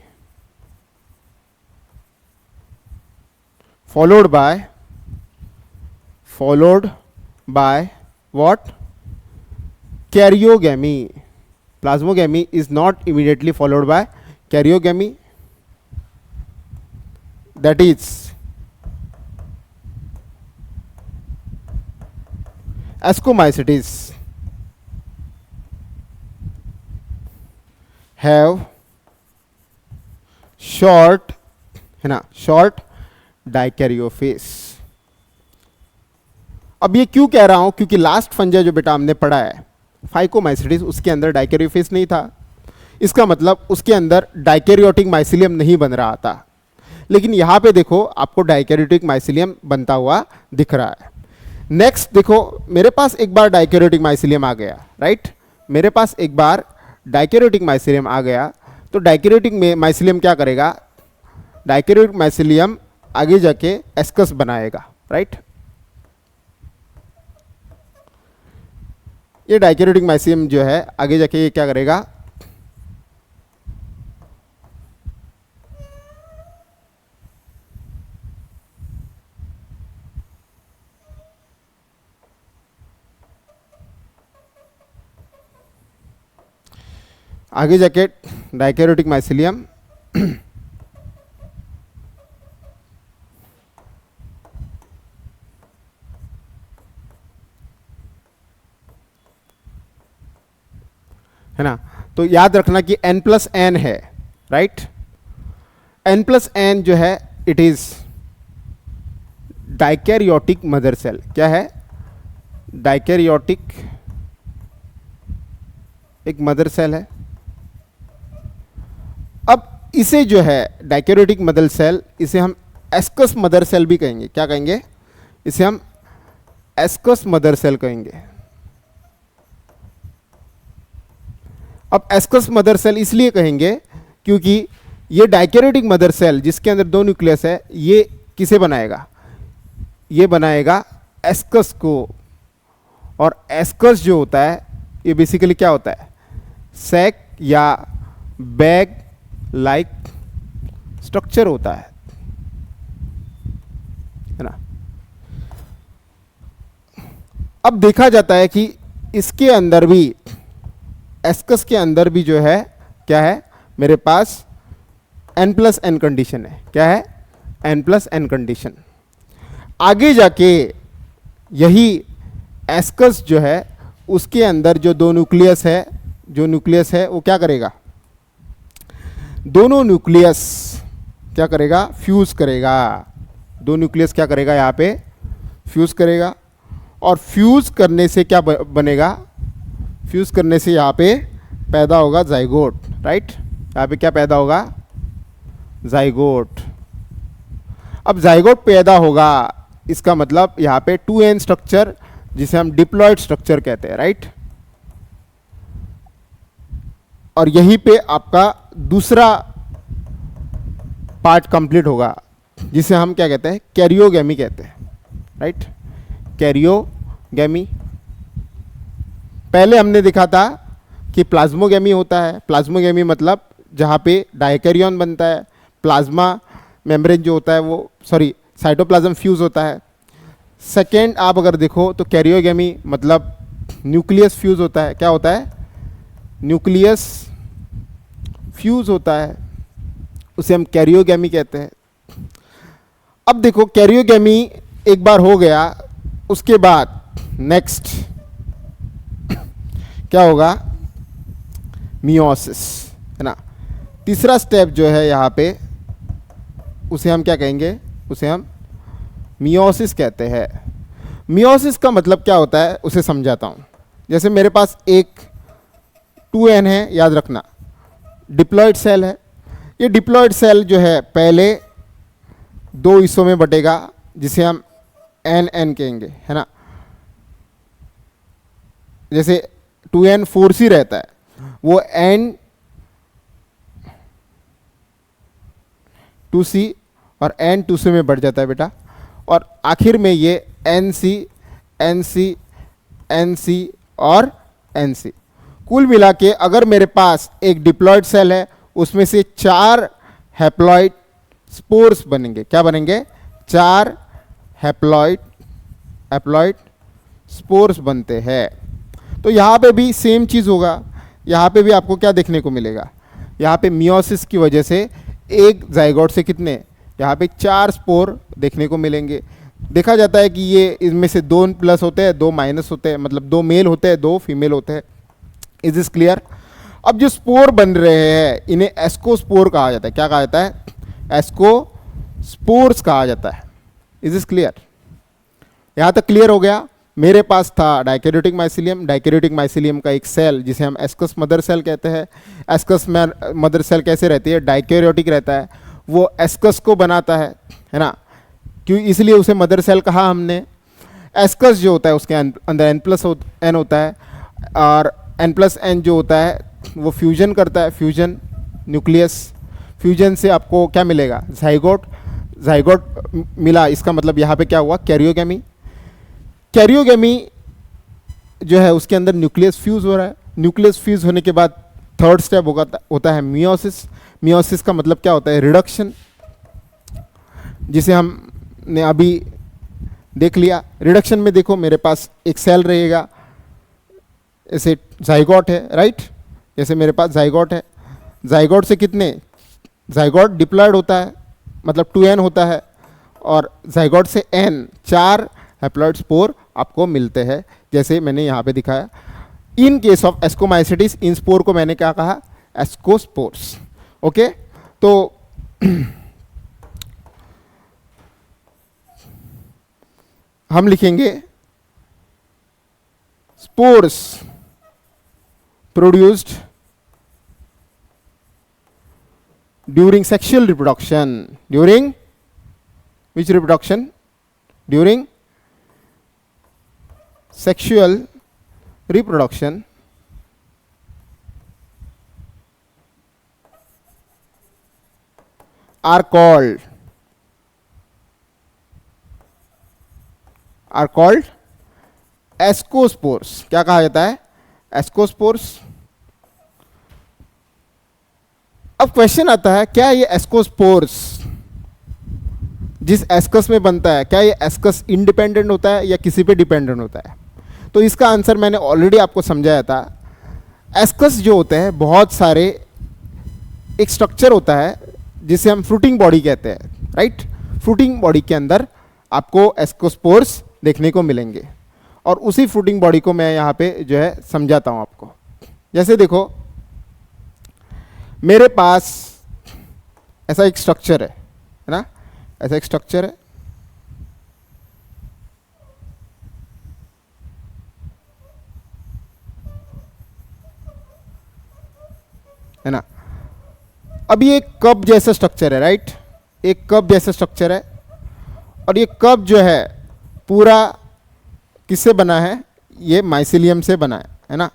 followed by what? Karyogamy. Plasmogamy is not immediately followed by karyogamy. That is, ascomycetes have short, है ना, short डाइकैरियोफेज। अब ये क्यों कह रहा हूं? क्योंकि लास्ट फंजा जो बेटा हमने पढ़ा है फाइकोमाइसिटिस, उसके अंदर डाइकैरियोफेज नहीं था। इसका मतलब उसके अंदर डाइकैरियोटिक माइसिलियम नहीं बन रहा था। लेकिन यहां पे देखो आपको डाइकैरियोटिक माइसिलियम बनता हुआ दिख रहा है। नेक्स्ट देखो, मेरे पास एक बार डाइकैरियोटिक माइसिलियम आ गया, राइट? मेरे पास एक बार डाइकैरियोटिक माइसिलियम आ गया, तो डाइकैरियोटिक माइसिलियम क्या करेगा? डाइकैरियोटिक माइसिलियम आगे जाके एस्कस बनाएगा, राइट? ये डाइकैरियोटिक माइसिलियम जो है आगे जाके ये क्या करेगा? आगे जाके डाइकैरियोटिक माइसिलियम है ना? तो याद रखना कि n+n है, राइट? n+n जो है it is dikaryotic mother cell. क्या है? डाइकैरियोटिक एक मदर सेल है। अब इसे जो है डाइकैरियोटिक मदर सेल, इसे हम एस्कस मदर सेल भी कहेंगे। क्या कहेंगे? इसे हम एस्कस मदर सेल कहेंगे। अब एस्कस मदर सेल इसलिए कहेंगे क्योंकि ये डाइकैरियोटिक मदर सेल जिसके अंदर दो न्यूक्लियस है, ये किसे बनाएगा? ये बनाएगा एस्कस को। और एस्कस जो होता है ये बेसिकली क्या होता है? सैक या बैग लाइक स्ट्रक्चर होता है ना? अब देखा जाता है कि इसके अंदर भी, एस्कस के अंदर भी जो है क्या है? मेरे पास n+n कंडीशन है। क्या है? n+n condition. आगे जाके यही एस्कस जो है उसके अंदर जो दो न्यूक्लियस है वो क्या करेगा? दोनों न्यूक्लियस क्या करेगा? फ्यूज करेगा। दो न्यूक्लियस क्या करेगा? यहाँ पे फ्यूज करेगा। और फ्यूज करने से क्या बनेगा? फ्यूज करने से यहाँ पे पैदा होगा जाइगोट, राइट? यहाँ पे क्या पैदा होगा? जाइगोट। अब जाइगोट पैदा होगा, इसका मतलब यहाँ पे 2n स्ट्रक्चर, जिसे हम डिप्लॉयड स्ट्रक्चर कहते हैं, राइट? और यहीं पे आपका दूसरा पार्ट कंप्लीट होगा, जिसे हम क्या कहते हैं? कैरियोगेमी कहते हैं, राइट? कैरियोगेमी। पहले हमने देखा था कि प्लाज्मोगेमी होता है। प्लाज्मोगेमी मतलब जहाँ पे डाइकैरियन बनता है, प्लाज्मा मेम्ब्रेन जो होता है वो, साइटोप्लाज्म फ्यूज होता है। सेकेंड आप अगर देखो तो कैरियोगेमी मतलब न्यूक्लियस फ्यूज होता है। क्या होता है? न्यूक्लियस फ्यूज होता है, उसे हम कैरियोगेमी कहते हैं। अब देखो कैरियोगेमी एक बार हो गया, उसके बाद नेक्स्ट क्या होगा? मियोसिस, है ना? तीसरा स्टेप जो है यहाँ पे उसे हम क्या कहेंगे, उसे हम मियोसिस कहते हैं। मियोसिस का मतलब क्या होता है उसे समझाता हूँ। जैसे मेरे पास एक 2n है, याद रखना, डिप्लॉयड सेल है। ये डिप्लॉयड सेल जो है पहले 2 हिस्सों में बटेगा जिसे हम n कहेंगे, है ना। जैसे 2n 4c रहता है, वो n 2c और n 2c में बढ़ जाता है बेटा, और आखिर में ये nc nc nc और nc। कुल मिला के अगर मेरे पास एक डिप्लॉयड सेल है, उसमें से 4 हैप्लॉइड स्पोर्स बनेंगे। क्या बनेंगे? 4 हैप्लॉइड स्पोर्स बनते हैं। तो यहाँ पे भी सेम चीज़ होगा। यहाँ पे भी आपको क्या देखने को मिलेगा, यहाँ पे मियोसिस की वजह से एक जाइगोट से कितने, यहाँ पे 4 स्पोर देखने को मिलेंगे। देखा जाता है कि ये इनमें से 2 प्लस होते हैं, 2 माइनस होते हैं, मतलब 2 मेल होते हैं, 2 फीमेल होते हैं। Is this clear? अब जो स्पोर बन रहे हैं इन्हें एस्कोस्पोर कहा जाता है। क्या कहा जाता है? एस्कोस्पोर्स कहा जाता है। Is this clear? यहाँ तक क्लियर हो गया? मेरे पास था डाइकैरियोटिक माइसिलियम। डाइकैरियोटिक माइसिलियम का एक सेल जिसे हम एस्कस मदर सेल कहते हैं। एस्कस मदर सेल कैसे रहती है? डाइकैरियोटिक रहता है। वो एस्कस को बनाता है ना, क्यों? इसलिए उसे मदर सेल कहा हमने। एस्कस जो होता है उसके अंदर n+n होता है, और n+n जो होता है वो फ्यूजन करता है, फ्यूजन न्यूक्लियस। फ्यूजन से आपको क्या मिलेगा? जाइगोट मिला। इसका मतलब यहाँ पे क्या हुआ? कैरियोगेमी। कैरियोगेमी जो है उसके अंदर न्यूक्लियस फ्यूज हो रहा है। न्यूक्लियस फ्यूज होने के बाद थर्ड स्टेप होता है मियोसिस। मियोसिस का मतलब क्या होता है? रिडक्शन, जिसे हमने अभी देख लिया। रिडक्शन में देखो मेरे पास एक सेल रहेगा, ऐसे जाइगोट है, राइट। जैसे मेरे पास जाइगोट है, जाइगोट से कितने, जाइगोट डिप्लॉयड होता है, मतलब 2n होता है, और जाइगोट से n 4 हैप्लॉइड स्पोर आपको मिलते हैं, जैसे मैंने यहाँ पे दिखाया। In case of ascomycetes in spore को मैंने क्या कहा? एस्कोस्पोर्स। ओके, तो हम लिखेंगे spores produced during sexual reproduction. During which reproduction? During sexual reproduction are called ascospores. क्या कहा जाता है? एस्कोस्पोर्स। अब क्वेश्चन आता है, क्या ये एस्कोस्पोर्स जिस एस्कस में बनता है, क्या ये एस्कस इंडिपेंडेंट होता है या किसी पे डिपेंडेंट होता है? तो इसका आंसर मैंने ऑलरेडी आपको समझाया था। एस्कस जो होते हैं बहुत सारे, एक स्ट्रक्चर होता है जिसे हम फ्रूटिंग बॉडी कहते हैं, राइट। फ्रूटिंग बॉडी के अंदर आपको एस्कोस्पोर्स देखने को मिलेंगे, और उसी फ्रूटिंग बॉडी को मैं यहाँ पे जो है समझाता हूँ आपको। जैसे देखो मेरे पास ऐसा एक स्ट्रक्चर है ना, ऐसा एक स्ट्रक्चर है ना। अब ये कप जैसा स्ट्रक्चर है, राइट। एक कप जैसा स्ट्रक्चर है, और ये कप जो है पूरा किससे बना है? ये माइसिलियम से बना है ना,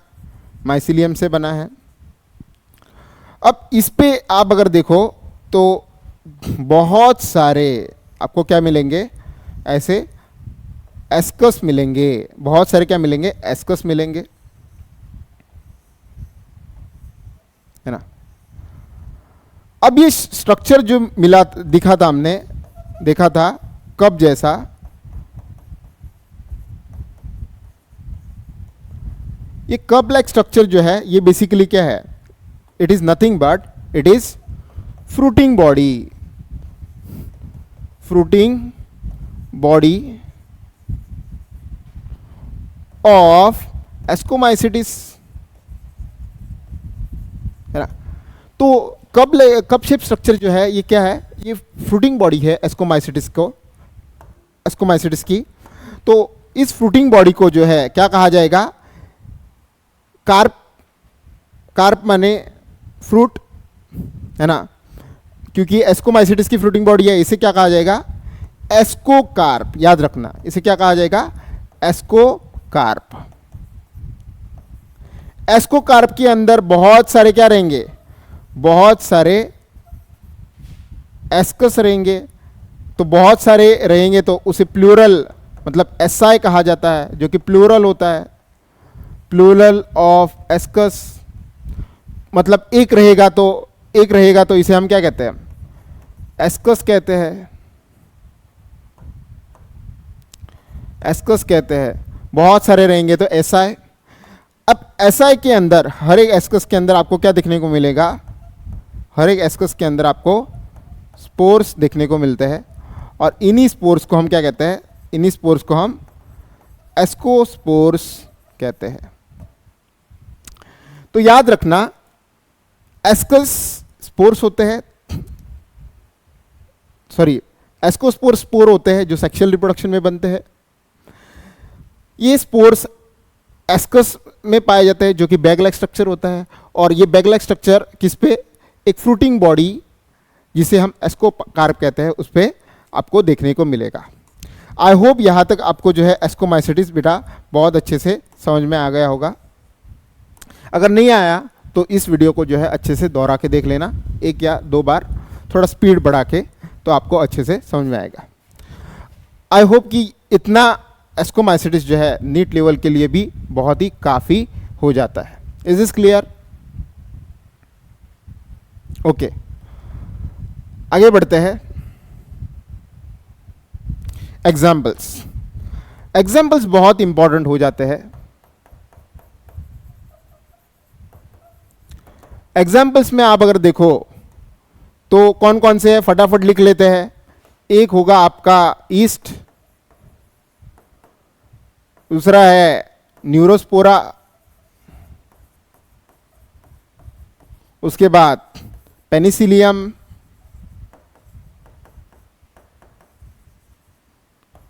माइसिलियम से बना है। अब इस पे आप अगर देखो तो बहुत सारे आपको क्या मिलेंगे? ऐसे एस्कस मिलेंगे, बहुत सारे क्या मिलेंगे? एस्कस मिलेंगे, है ना। अब ये स्ट्रक्चर जो मिला दिखा था, हमने देखा था कप जैसा, ये कप लाइक स्ट्रक्चर जो है ये बेसिकली क्या है? It is nothing but it is fruiting body of ascomycetes, है ना। तो कप शेप स्ट्रक्चर जो है ये क्या है? ये फ्रूटिंग बॉडी है एस्कोमाइसिटिस की। तो इस फ्रूटिंग बॉडी को जो है क्या कहा जाएगा, कार्प। कार्प माने फ्रूट, है ना, क्योंकि एस्कोमाइसिटिस की फ्रूटिंग बॉडी है, इसे क्या कहा जाएगा, एस्कोकार्प। याद रखना, इसे क्या कहा जाएगा, एस्कोकार्प। एस्कोकार्प के अंदर बहुत सारे क्या रहेंगे, बहुत सारे एस्कस रहेंगे। तो बहुत सारे रहेंगे तो उसे प्लूरल मतलब एसआई कहा जाता है, जो कि प्लूरल होता है, प्लूरल ऑफ एस्कस। मतलब एक रहेगा तो इसे हम क्या कहते हैं, एस्कस कहते हैं, एस्कस कहते हैं। बहुत सारे रहेंगे तो एसआई। अब एसआई के अंदर, हर एक एस्कस के अंदर आपको क्या देखने को मिलेगा, हर एक एस्कस के अंदर आपको स्पोर्स देखने को मिलते हैं। और इन्हीं स्पोर्स को हम क्या कहते हैं, इन्हीं स्पोर्स को हम एस्कोस्पोर्स कहते हैं। तो याद रखना, एस्कस स्पोर्स होते हैं, सॉरी एस्कोस्पोर स्पोर होते हैं जो सेक्सुअल रिप्रोडक्शन में बनते हैं। ये स्पोर्स एस्कस में पाए जाते हैं, जो कि बैग लाइक स्ट्रक्चर होता है। और ये बैग लाइक स्ट्रक्चर किस पे, एक फ्रूटिंग बॉडी जिसे हम एस्कोकार्प कहते हैं, उस पर आपको देखने को मिलेगा। आई होप यहाँ तक आपको जो है एस्कोमाइसिटिस बेटा बहुत अच्छे से समझ में आ गया होगा। अगर नहीं आया तो इस वीडियो को जो है अच्छे से दोहरा के देख लेना, एक या दो बार, थोड़ा स्पीड बढ़ा के, तो आपको अच्छे से समझ में आएगा। आई होप कि इतना एस्कोमाइसिटिस जो है नीट लेवल के लिए भी बहुत ही काफ़ी हो जाता है। Is this clear? ओके, आगे बढ़ते हैं। एग्जाम्पल्स बहुत इंपॉर्टेंट हो जाते हैं। एग्जाम्पल्स में आप अगर देखो तो कौन कौन से हैं, फटाफट लिख लेते हैं। एक होगा आपका ईस्ट, दूसरा है न्यूरोस्पोरा, उसके बाद पेनिसिलियम,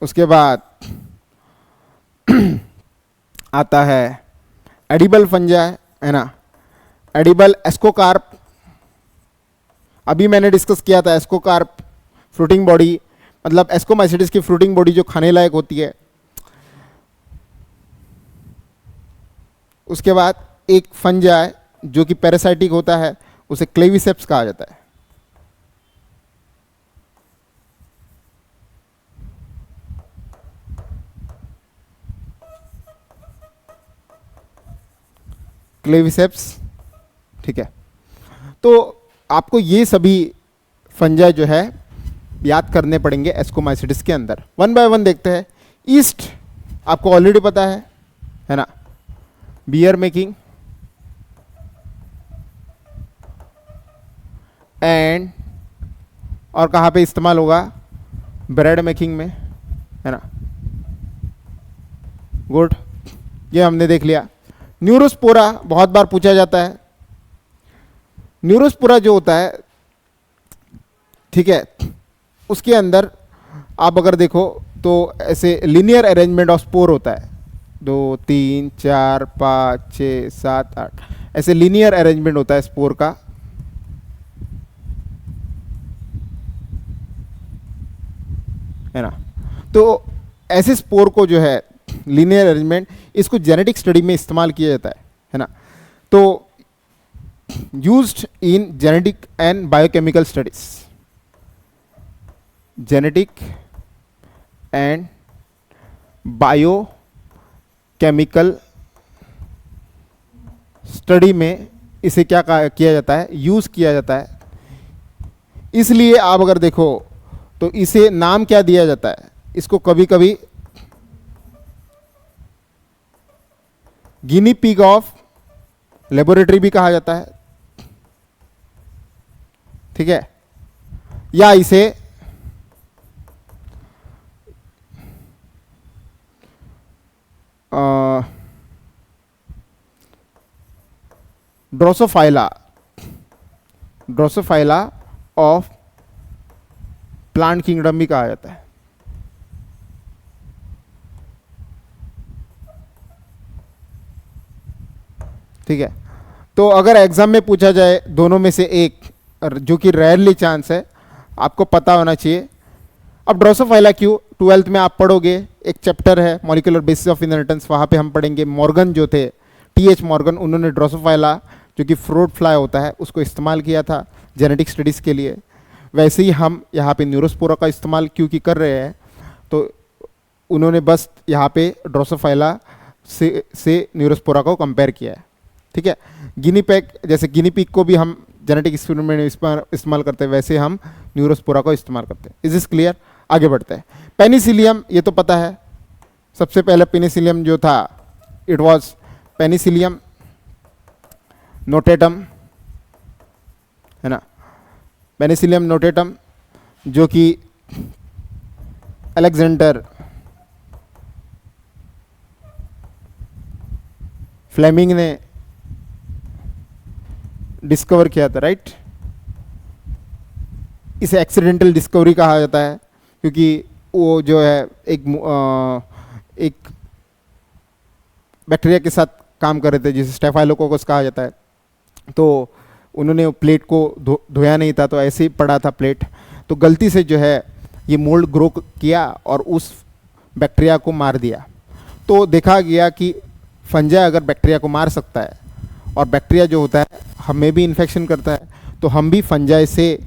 उसके बाद आता है एडिबल फंजाई, है ना, एडिबल एस्कोकार्प। अभी मैंने डिस्कस किया था एस्कोकार्प फ्रूटिंग बॉडी, मतलब एस्कोमाइसिटिस की फ्रूटिंग बॉडी जो खाने लायक होती है। उसके बाद एक फंजाई जो कि पैरासाइटिक होता है, उसे क्लेविसेप्स कहा जाता है। क्लेविसेप्स, ठीक है। तो आपको ये सभी फंजाई जो है याद करने पड़ेंगे एस्कोमाइसिटिस के अंदर। वन बाय वन देखते हैं। ईस्ट आपको ऑलरेडी पता है ना, बियर मेकिंग एंड, और कहाँ पे इस्तेमाल होगा, ब्रेड मेकिंग में, है ना, गुड, ये हमने देख लिया। न्यूरोस्पोरा बहुत बार पूछा जाता है। न्यूरोस्पोरा जो होता है, ठीक है, उसके अंदर आप अगर देखो तो ऐसे लीनियर अरेंजमेंट ऑफ स्पोर होता है, 2 3 4 5 6 7 8, ऐसे लीनियर अरेंजमेंट होता है स्पोर का। है ना, तो ऐसे स्पोर को जो है लीनियर अरेंजमेंट, इसको जेनेटिक स्टडी में इस्तेमाल किया जाता है ना। तो used in genetic and biochemical studies, genetic and biochemical study में इसे क्या किया जाता है, यूज किया जाता है। इसलिए आप अगर देखो तो इसे नाम क्या दिया जाता है, इसको कभी कभी गिनी पिग ऑफ लेबोरेटरी भी कहा जाता है, ठीक है, या इसे ड्रोसोफाइला ऑफ प्लांट किंगडम भी कहा जाता है। ठीक है, तो अगर एग्जाम में पूछा जाए दोनों में से एक, जो कि रेयरली चांस है, आपको पता होना चाहिए। अब ड्रोसोफाइला क्यों, 12th में आप पढ़ोगे, एक चैप्टर है मॉलिक्यूलर बेसिस ऑफ इनहेरिटेंस, वहाँ पे हम पढ़ेंगे मॉर्गन जो थे, टीएच मॉर्गन, उन्होंने ड्रोसोफाइला जो कि फ्रूट फ्लाई होता है उसको इस्तेमाल किया था जेनेटिक स्टडीज़ के लिए। वैसे ही हम यहाँ पे न्यूरोस्पोरा का इस्तेमाल क्योंकि कर रहे हैं, तो उन्होंने बस यहाँ पे ड्रोसोफाइला से न्यूरोस्पोरा को कंपेयर किया है। ठीक है, गिनी पैग, जैसे गिनी पिग को भी हम जेनेटिक एक्सपेरिमेंट में इस्तेमाल करते हैं, वैसे हम न्यूरोस्पोरा को इस्तेमाल करते हैं। Is this clear? आगे बढ़ते हैं। पेनिसिलियम, ये तो पता है, सबसे पहले पेनिसिलियम जो था इट वाज पेनिसिलियम नोटेटम, है ना, पेनिसिलियम नोटेटम, जो कि अलेक्जेंडर फ्लेमिंग ने डिस्कवर किया था, राइट। इसे एक्सीडेंटल डिस्कवरी कहा जाता है क्योंकि वो जो है एक बैक्टीरिया के साथ काम कर रहे थे जिसे स्टेफाइलोकोकस कहा जाता है। तो उन्होंने प्लेट को धोया नहीं था, तो ऐसे ही पड़ा था प्लेट, तो गलती से जो है ये मोल्ड ग्रो किया और उस बैक्टीरिया को मार दिया। तो देखा गया कि फंजाई अगर बैक्टीरिया को मार सकता है, और बैक्टीरिया जो होता है हमें भी इन्फेक्शन करता है, तो हम भी फंजाई से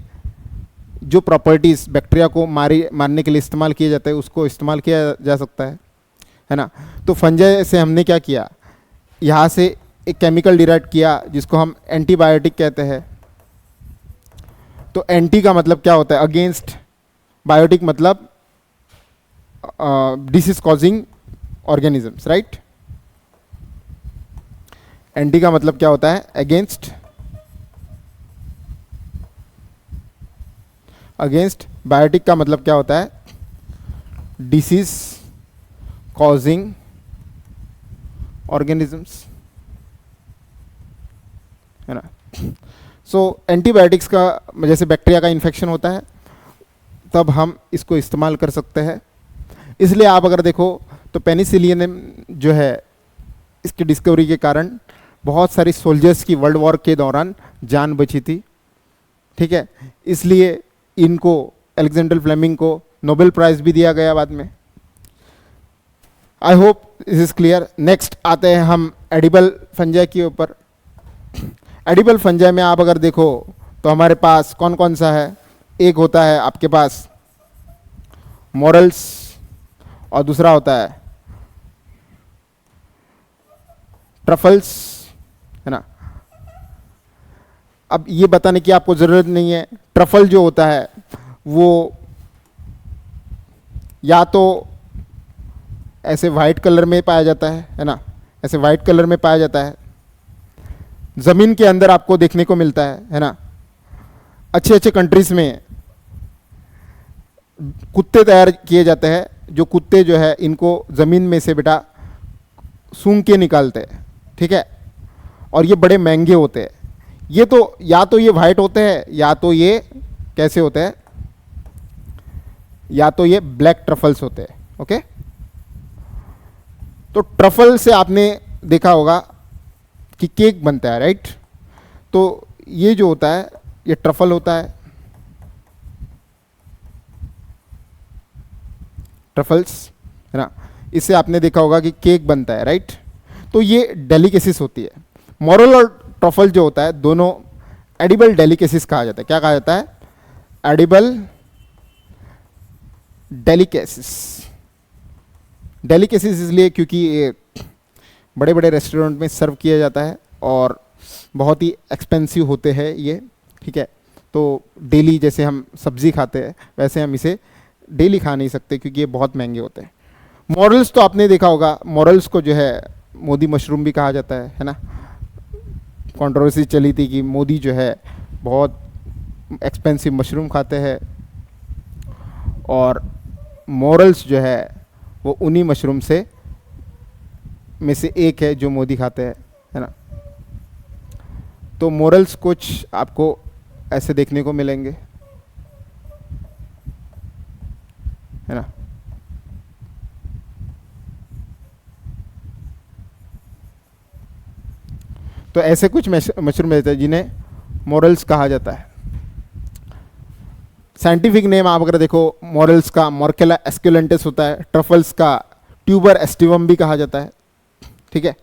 जो प्रॉपर्टीज़ बैक्टीरिया को मारने के लिए इस्तेमाल किए जाते हैं उसको इस्तेमाल किया जा सकता है ना। तो फंजाई से हमने क्या किया, यहाँ से एक केमिकल डिराइव किया जिसको हम एंटीबायोटिक कहते हैं। तो एंटी का मतलब क्या होता है, अगेंस्ट, बायोटिक मतलब disease causing organisms, right. Anti का मतलब क्या होता है, अगेंस्ट, बायोटिक का मतलब क्या होता है, डिसीज कॉजिंग ऑर्गेनिजम्स, है ना। सो एंटीबायोटिक्स का, जैसे बैक्टीरिया का इन्फेक्शन होता है तब हम इसको इस्तेमाल कर सकते हैं। इसलिए आप अगर देखो तो पेनिसिलियम जो है, इसकी डिस्कवरी के कारण बहुत सारी सोल्जर्स की वर्ल्ड वॉर के दौरान जान बची थी। ठीक है, इसलिए इनको, अलेक्जेंडर फ्लेमिंग को नोबेल प्राइज भी दिया गया बाद में। I hope this is clear. Next आते हैं हम एडिबल फंजाई के ऊपर। एडिबल फंजाई में आप अगर देखो तो हमारे पास कौन कौन सा है, एक होता है आपके पास मोरल्स और दूसरा होता है ट्रफल्स, है ना। अब ये बताने की आपको ज़रूरत नहीं है, ट्रफल जो होता है वो या तो ऐसे वाइट कलर में पाया जाता है ना, ऐसे वाइट कलर में पाया जाता है, ज़मीन के अंदर आपको देखने को मिलता है ना। अच्छे अच्छे कंट्रीज़ में कुत्ते तैयार किए जाते हैं, जो कुत्ते जो है इनको ज़मीन में से बेटा सूंघ के निकालते हैं, ठीक है, और ये बड़े महंगे होते हैं। ये तो या तो ये वाइट होते हैं या तो ये कैसे होते हैं, या तो ये ब्लैक ट्रफल्स होते हैं। ओके, तो ट्रफल से आपने देखा होगा कि केक बनता है, राइट। तो ये जो होता है ये ट्रफल होता है, ट्रफल्स, है ना। इससे आपने देखा होगा कि केक बनता है, राइट। तो ये डेलिकेसीज होती है। मोरल और ट्रफल जो होता है दोनों एडिबल डेलिकेसीज कहा जाता है। क्या कहा जाता है, एडिबल डेलिकेसीज। डेलिकेसीज इसलिए क्योंकि ये बड़े बड़े रेस्टोरेंट में सर्व किया जाता है और बहुत ही एक्सपेंसिव होते हैं ये, ठीक है। तो डेली जैसे हम सब्जी खाते हैं वैसे हम इसे डेली खा नहीं सकते क्योंकि ये बहुत महंगे होते हैं। मॉरल्स तो आपने देखा होगा, मॉरल्स को जो है मोदी मशरूम भी कहा जाता है ना। कंट्रोवर्सी चली थी कि मोदी जो है बहुत एक्सपेंसिव मशरूम खाते हैं और मॉरल्स जो है वो उन्हीं मशरूम से में से एक है जो मोदी खाते हैं, है ना। तो मॉरल्स कुछ आपको ऐसे देखने को मिलेंगे। है ना। तो ऐसे कुछ मशरूम रहते हैं जिन्हें मोरल्स कहा जाता है। साइंटिफिक नेम आप अगर देखो, मोरल्स का मोरकेला एस्कुलेंटिस होता है, ट्रफल्स का ट्यूबर एस्टिवम भी कहा जाता है। ठीक है,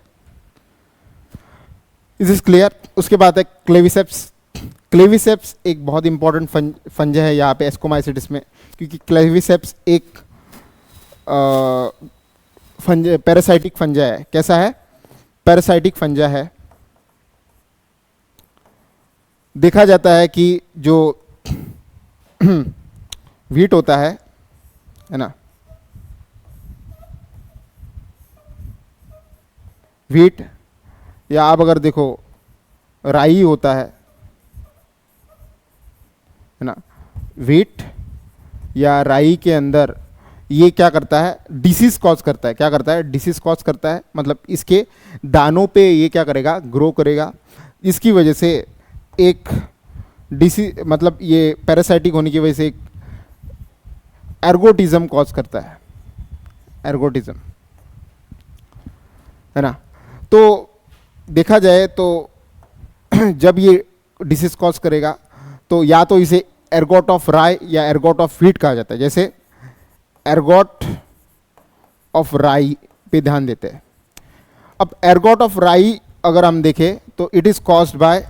इज इज क्लियर। उसके बाद है क्लेविसेप्स। क्लेविसेप्स एक बहुत इंपॉर्टेंट फंजा है यहाँ पे एस्कोमाइसिटिस में, क्योंकि क्लेविसेप्स एक पैरासाइटिक फंजा है। कैसा है? पैरासाइटिक फंजा है। देखा जाता है कि जो व्हीट होता है ना, व्हीट या आप अगर देखो राई होता है ना, व्हीट या राई के अंदर ये क्या करता है? डिसीज कॉज करता है। क्या करता है? डिसीज कॉज करता है। मतलब इसके दानों पे ये क्या करेगा? ग्रो करेगा। इसकी वजह से एक डिसीज, मतलब ये पैरासाइटिक होने की वजह से एक एर्गोटिज्म कॉज करता है। एर्गोटिज्म, है ना। तो देखा जाए तो जब ये डिसीज कॉज करेगा तो या तो इसे एर्गोट ऑफ राई या एर्गोट ऑफ व्हीट कहा जाता है। जैसे एर्गोट ऑफ राई पे ध्यान देते हैं। अब एर्गोट ऑफ राई अगर हम देखें तो it is caused by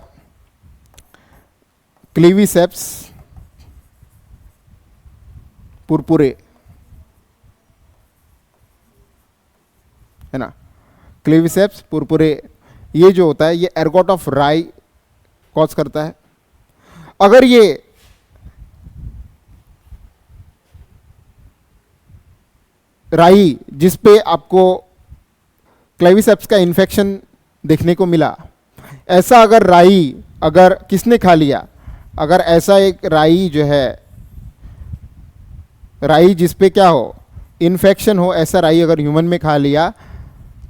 Claviceps purpurea, है ना। क्लेविसेप्स पुरपुरे ये जो होता है ये एर्गोट ऑफ राई कॉज करता है। अगर ये राई जिस पे आपको क्लेविसेप्स का इन्फेक्शन देखने को मिला, ऐसा अगर राई अगर किसने खा लिया, अगर ऐसा एक राई जो है, राई जिस पे क्या हो? इन्फेक्शन हो, ऐसा राई अगर ह्यूमन में खा लिया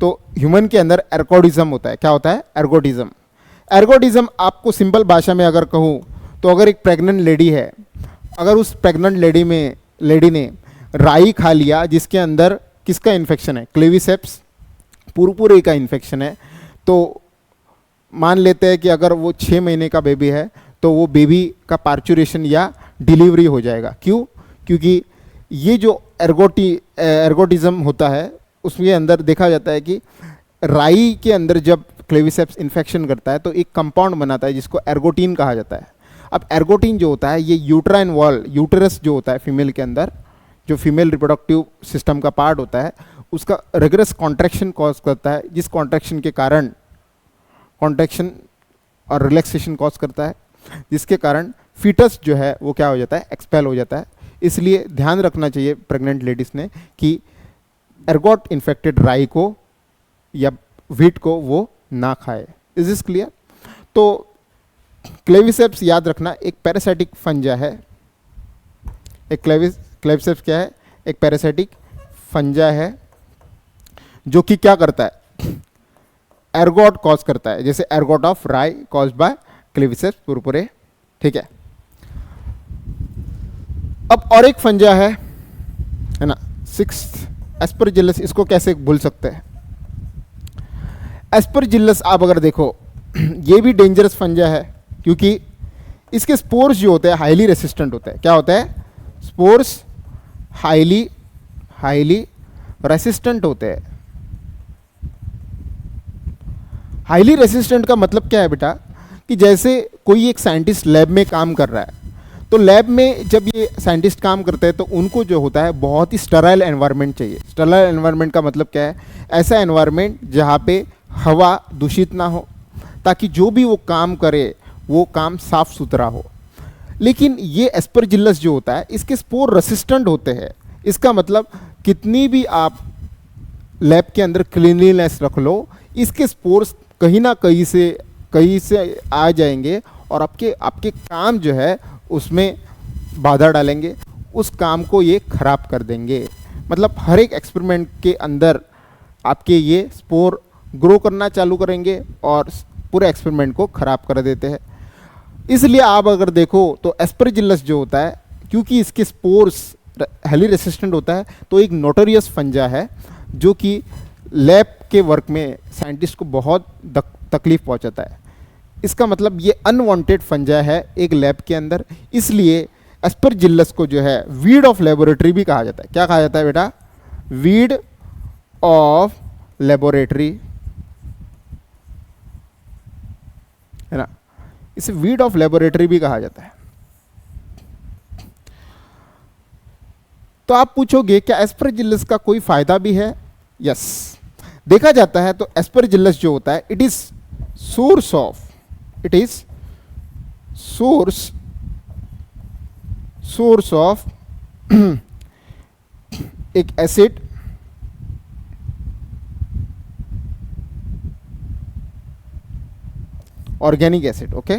तो ह्यूमन के अंदर एर्गोटिज्म होता है। क्या होता है? एर्गोटिज्म। एर्गोटिज्म आपको सिंपल भाषा में अगर कहूँ तो अगर एक प्रेग्नेंट लेडी है, अगर उस प्रेग्नेंट लेडी ने राई खा लिया जिसके अंदर किसका इन्फेक्शन है? क्लेविसेप्स पुरपुरे का इन्फेक्शन है, तो मान लेते हैं कि अगर वो 6 महीने का बेबी है तो वो बेबी का पार्चुरेशन या डिलीवरी हो जाएगा। क्यों? क्योंकि ये जो एर्गोटिज्म होता है उसके अंदर देखा जाता है कि राई के अंदर जब क्लेविसेप्स इन्फेक्शन करता है तो एक कंपाउंड बनाता है जिसको एर्गोटीन कहा जाता है। अब एर्गोटीन जो होता है ये यूट्राइन वॉल, यूटेरस जो होता है फीमेल के अंदर, जो फीमेल रिप्रोडक्टिव सिस्टम का पार्ट होता है, उसका रिगरस कॉन्ट्रैक्शन कॉज करता है, जिस कॉन्ट्रैक्शन के कारण कॉन्ट्रैक्शन और रिलैक्सेशन कॉज करता है, जिसके कारण फीटस जो है वो क्या हो जाता है? एक्सपेल हो जाता है। इसलिए ध्यान रखना चाहिए प्रेग्नेंट लेडीज़ ने कि एर्गोट इन्फेक्टेड राई को या व्हीट को वो ना खाए। Is this clear? तो क्लेविसेप्स याद रखना एक पैरासाइटिक फंजा है। एक क्लेविसेप्स क्या है? एक पैरासाइटिक फंजा है जो कि क्या करता है? एर्गोट कॉज करता है, जैसे एर्गोट ऑफ राई कॉज बाय क्लेविसेप्स पुरपुरे। ठीक है। अब और एक फंजा है ना, 6th एस्परजिलस। इसको कैसे भूल सकते हैं? एस्परजिलस आप अगर देखो ये भी डेंजरस फंजा है, क्योंकि इसके स्पोर्स जो होते हैं हाईली रेसिस्टेंट होते हैं। क्या होता है? स्पोर्स हाईली रेसिस्टेंट होते हैं। हाईली रेसिस्टेंट का मतलब क्या है बेटा? कि जैसे कोई एक साइंटिस्ट लैब में काम कर रहा है, तो लैब में जब ये साइंटिस्ट काम करते हैं तो उनको जो होता है बहुत ही स्टराइल एनवायरनमेंट चाहिए। स्टराइल एनवायरनमेंट का मतलब क्या है? ऐसा एनवायरनमेंट जहाँ पे हवा दूषित ना हो, ताकि जो भी वो काम करे वो काम साफ सुथरा हो। लेकिन ये एस्परजिलस जो होता है इसके स्पोर रेसिस्टेंट होते हैं। इसका मतलब कितनी भी आप लैब के अंदर क्लीनलीनेस रख लो, इसके स्पोर्स कहीं ना कहीं से आ जाएंगे और आपके काम जो है उसमें बाधा डालेंगे, उस काम को ये खराब कर देंगे। मतलब हर एक एक्सपेरिमेंट के अंदर आपके ये स्पोर ग्रो करना चालू करेंगे और पूरे एक्सपेरिमेंट को खराब कर देते हैं। इसलिए आप अगर देखो तो एस्परजिलस जो होता है, क्योंकि इसके स्पोर्स हाईली रेसिस्टेंट होता है, तो एक नोटोरियस फंजा है जो कि लैब के वर्क में साइंटिस्ट को बहुत तकलीफ पहुंचाता है। इसका मतलब ये अनवांटेड फंजा है एक लैब के अंदर, इसलिए एस्परजिलस को जो है वीड ऑफ लेबोरेटरी भी कहा जाता है। क्या कहा जाता है बेटा? वीड ऑफ लेबोरेटरी, है ना, इसे वीड ऑफ लेबोरेटरी भी कहा जाता है। तो आप पूछोगे क्या एस्परजिलस का कोई फायदा भी है? यस, देखा जाता है तो एस्परजिलस जो होता है इट इज सोर्स ऑफ एक एसिड ऑर्गेनिक एसिड, ओके,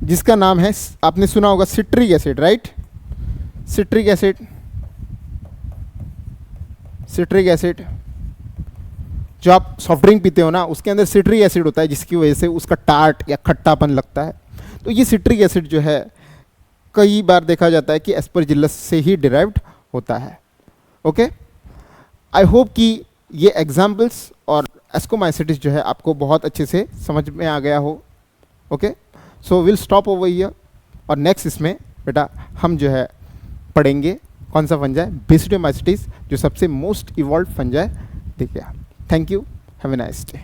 जिसका नाम है, आपने सुना होगा citric acid, right? Citric acid जो आप सॉफ्ट ड्रिंक पीते हो ना, उसके अंदर सिट्रिक एसिड होता है, जिसकी वजह से उसका टार्ट या खट्टापन लगता है। तो ये सिट्रिक एसिड जो है कई बार देखा जाता है कि एस्परजिलस से ही डिराइव्ड होता है। ओके, आई होप कि ये एग्जाम्पल्स और एस्कोमाइसिटिस जो है आपको बहुत अच्छे से समझ में आ गया हो। Okay, so will stop over here, और नेक्स्ट इसमें बेटा हम जो है पढ़ेंगे कौन सा फंजा है? बेसिडियोमाइसिटिस, जो सबसे मोस्ट इवॉल्व फंजा है। देखिए, thank you, have a nice day.